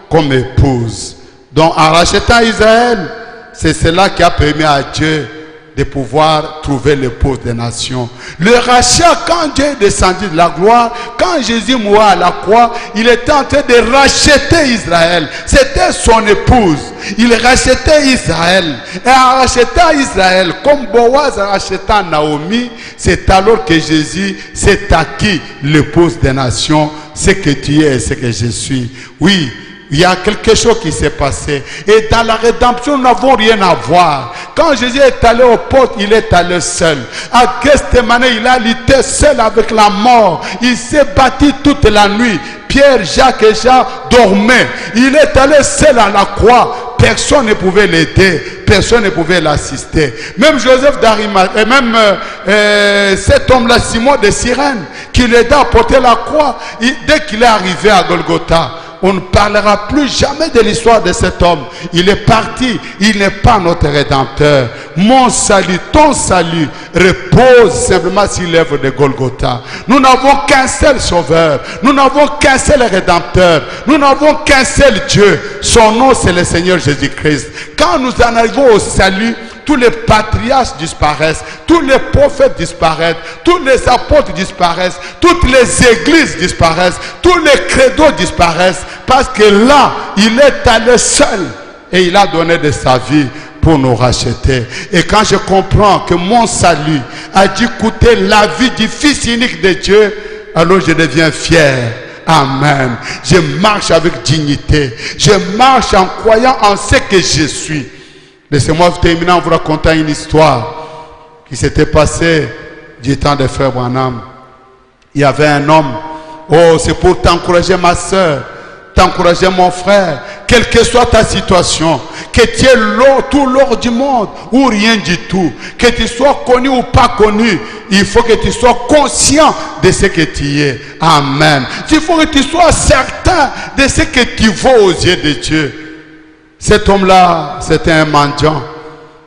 comme épouse. Donc en rachetant Israël, c'est cela qui a permis à Dieu de pouvoir trouver l'épouse des nations. Le rachat, quand Dieu est descendu de la gloire, quand Jésus mourait à la croix, il était en train de racheter Israël. C'était son épouse. Il rachetait Israël. Et en rachetant Israël, comme Boaz a racheté Naomi, c'est alors que Jésus s'est acquis l'épouse des nations, ce que tu es et ce que je suis. Oui. Il y a quelque chose qui s'est passé. Et dans la rédemption, nous n'avons rien à voir. Quand Jésus est allé aux portes, il est allé seul. À Gethsemane, il a lutté seul avec la mort. Il s'est battu toute la nuit. Pierre, Jacques et Jean dormaient. Il est allé seul à la croix. Personne ne pouvait l'aider. Personne ne pouvait l'assister. Même Joseph d'Arimathée, et même cet homme-là, Simon de Cyrène, qui l'aida à porter la croix, dès qu'il est arrivé à Golgotha, on ne parlera plus jamais de l'histoire de cet homme. Il est parti. Il n'est pas notre rédempteur. Mon salut, ton salut repose simplement sur l'œuvre de Golgotha. Nous n'avons qu'un seul sauveur. Nous n'avons qu'un seul rédempteur. Nous n'avons qu'un seul Dieu. Son nom, c'est le Seigneur Jésus-Christ. Quand nous en arrivons au salut, tous les patriarches disparaissent, tous les prophètes disparaissent, tous les apôtres disparaissent, toutes les églises disparaissent, tous les credos disparaissent, parce que là, il est allé seul et il a donné de sa vie pour nous racheter. Et quand je comprends que mon salut a dû coûter la vie du Fils unique de Dieu, alors je deviens fier. Amen. Je marche avec dignité. Je marche en croyant en ce que je suis. Laissez-moi terminer en vous racontant une histoire qui s'était passée du temps de frère Branham. Il y avait un homme. Oh, c'est pour t'encourager ma soeur, t'encourager mon frère, quelle que soit ta situation, que tu aies tout l'or du monde ou rien du tout, que tu sois connu ou pas connu, il faut que tu sois conscient de ce que tu es. Amen. Il faut que tu sois certain de ce que tu vaux aux yeux de Dieu. Cet homme-là, c'était un mendiant.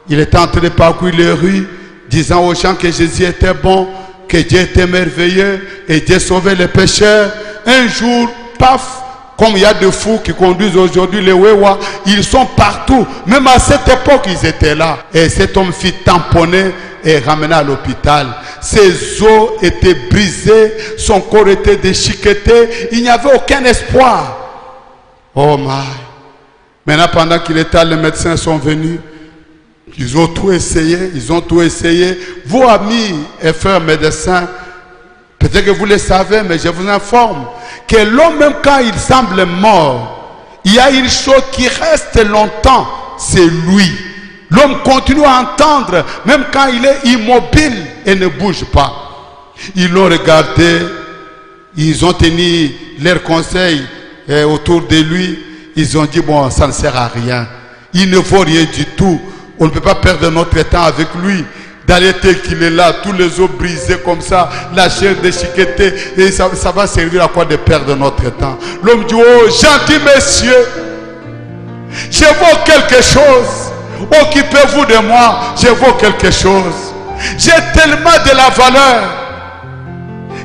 Il était en train de parcourir les rues, disant aux gens que Jésus était bon, que Dieu était merveilleux et Dieu sauvait les pécheurs. Un jour, paf, comme il y a de fous qui conduisent aujourd'hui les Wewa, ils sont partout. Même à cette époque, ils étaient là. Et cet homme fut tamponné et ramené à l'hôpital. Ses os étaient brisés, son corps était déchiqueté, il n'y avait aucun espoir. Oh my! Maintenant, pendant qu'il était là, les médecins sont venus. Ils ont tout essayé. Ils ont tout essayé. Vos amis et frères médecins, peut-être que vous le savez, mais je vous informe que l'homme, même quand il semble mort, il y a une chose qui reste longtemps, c'est lui. L'homme continue à entendre, même quand il est immobile et ne bouge pas. Ils l'ont regardé, ils ont tenu leurs conseils autour de lui. Ils ont dit, bon, ça ne sert à rien. Il ne vaut rien du tout. On ne peut pas perdre notre temps avec lui. D'arrêter qu'il est là, tous les os brisés comme ça, la chair déchiquetée. Et ça va servir à quoi de perdre notre temps? L'homme dit, oh, gentil monsieur, je vaux quelque chose. Occupez-vous de moi, je vaux quelque chose. J'ai tellement de la valeur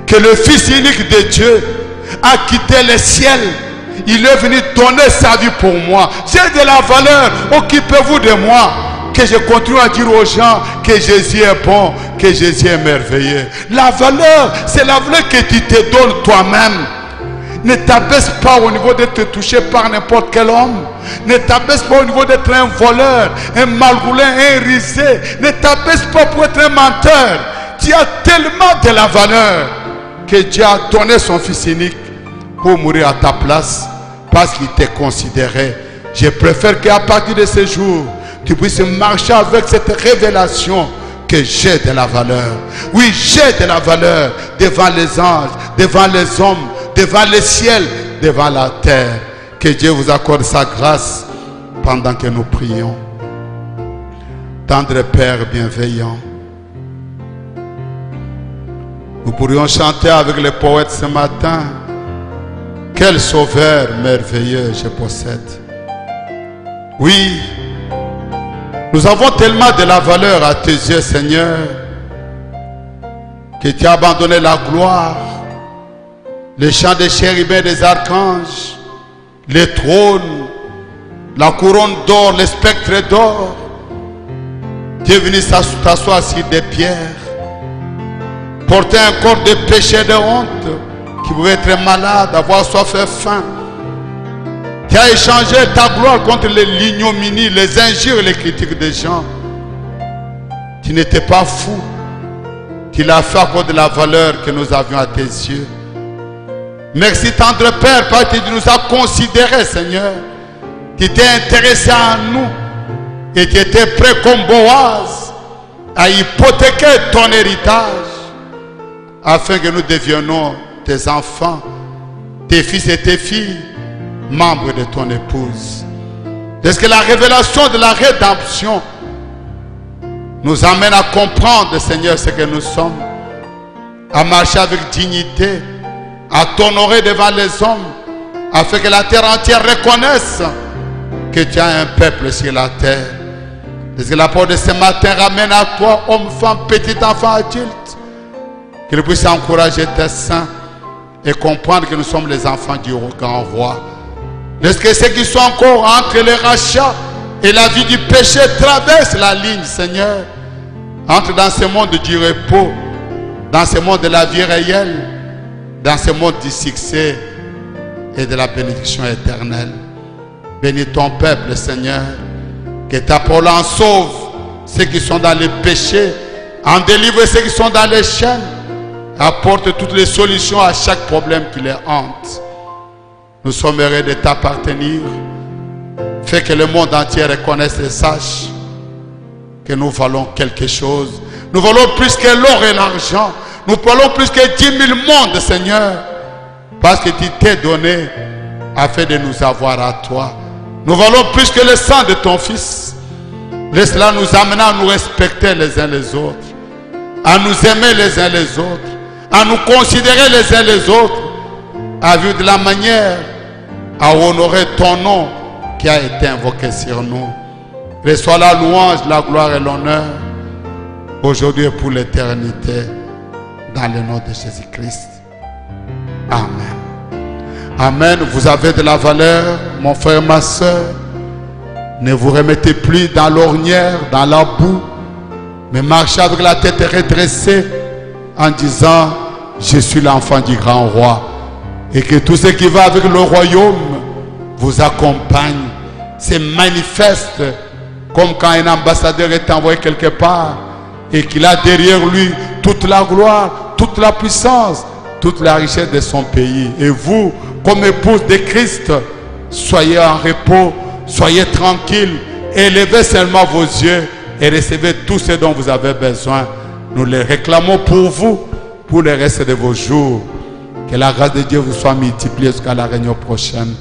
que le Fils unique de Dieu a quitté le ciel. Il est venu donner sa vie pour moi. J'ai de la valeur. Occupez-vous de moi. Que je continue à dire aux gens que Jésus est bon, que Jésus est merveilleux. La valeur, c'est la valeur que tu te donnes toi-même. Ne t'abaisse pas au niveau d'être touché par n'importe quel homme. Ne t'abaisse pas au niveau d'être un voleur, un malgoulin, un risé. Ne t'abaisse pas pour être un menteur. Tu as tellement de la valeur que Dieu a donné son Fils unique pour mourir à ta place parce qu'il t'est considéré. Je préfère qu'à partir de ce jour, tu puisses marcher avec cette révélation que j'ai de la valeur. Oui, j'ai de la valeur devant les anges, devant les hommes, devant le ciel, devant la terre. Que Dieu vous accorde sa grâce pendant que nous prions. Tendre Père bienveillant, nous pourrions chanter avec les poètes ce matin. Quel sauveur merveilleux je possède. Oui, nous avons tellement de la valeur à tes yeux, Seigneur, que tu as abandonné la gloire, les chants des chérubins et des archanges, les trônes, la couronne d'or, les spectres d'or. Tu es venu t'asseoir sur des pierres, porter un corps de péché et de honte, qui pouvait être malade, avoir soif et faim. Tu as échangé ta gloire contre l'ignominie, les injures et les critiques des gens. Tu n'étais pas fou. Tu l'as fait à cause de la valeur que nous avions à tes yeux. Merci tendre Père, parce que tu nous as considérés, Seigneur. Tu t'es intéressé à nous. Et tu étais prêt comme Boaz à hypothéquer ton héritage afin que nous devions tes enfants, tes fils et tes filles, membres de ton épouse. Est-ce que la révélation de la rédemption nous amène à comprendre, Seigneur, ce que nous sommes, à marcher avec dignité, à t'honorer devant les hommes, afin que la terre entière reconnaisse que tu as un peuple sur la terre. Est-ce que la parole de ce matin ramène à toi, homme, femme, petit enfant, adulte, qu'il puisse encourager tes saints et comprendre que nous sommes les enfants du grand roi. Est-ce que ceux qui sont encore entre les rachats et la vie du péché traversent la ligne, Seigneur, entre dans ce monde du repos, dans ce monde de la vie réelle, dans ce monde du succès et de la bénédiction éternelle. Bénis ton peuple, Seigneur, que ta parole en sauve ceux qui sont dans les péchés, en délivre ceux qui sont dans les chaînes, apporte toutes les solutions à chaque problème qui les hante. Nous sommes heureux de t'appartenir. Fais que le monde entier reconnaisse et sache que nous valons quelque chose. Nous valons plus que l'or et l'argent. Nous valons plus que 10 000 mondes, Seigneur, parce que tu t'es donné afin de nous avoir à toi. Nous valons plus que le sang de ton Fils. Laisse-la nous amener à nous respecter les uns les autres, à nous aimer les uns les autres, à nous considérer les uns les autres, à vivre de la manière à honorer ton nom qui a été invoqué sur nous. Reçois la louange, la gloire et l'honneur, aujourd'hui et pour l'éternité, dans le nom de Jésus-Christ. Amen. Amen. Vous avez de la valeur, mon frère, ma soeur. Ne vous remettez plus dans l'ornière, dans la boue, mais marchez avec la tête redressée en disant: je suis l'enfant du grand roi. Et que tout ce qui va avec le royaume vous accompagne, se manifeste, comme quand un ambassadeur est envoyé quelque part et qu'il a derrière lui toute la gloire, toute la puissance, toute la richesse de son pays. Et vous, comme épouse de Christ, soyez en repos, soyez tranquille, élevez seulement vos yeux et recevez tout ce dont vous avez besoin. Nous les réclamons pour vous, pour le reste de vos jours. Que la grâce de Dieu vous soit multipliée jusqu'à la réunion prochaine.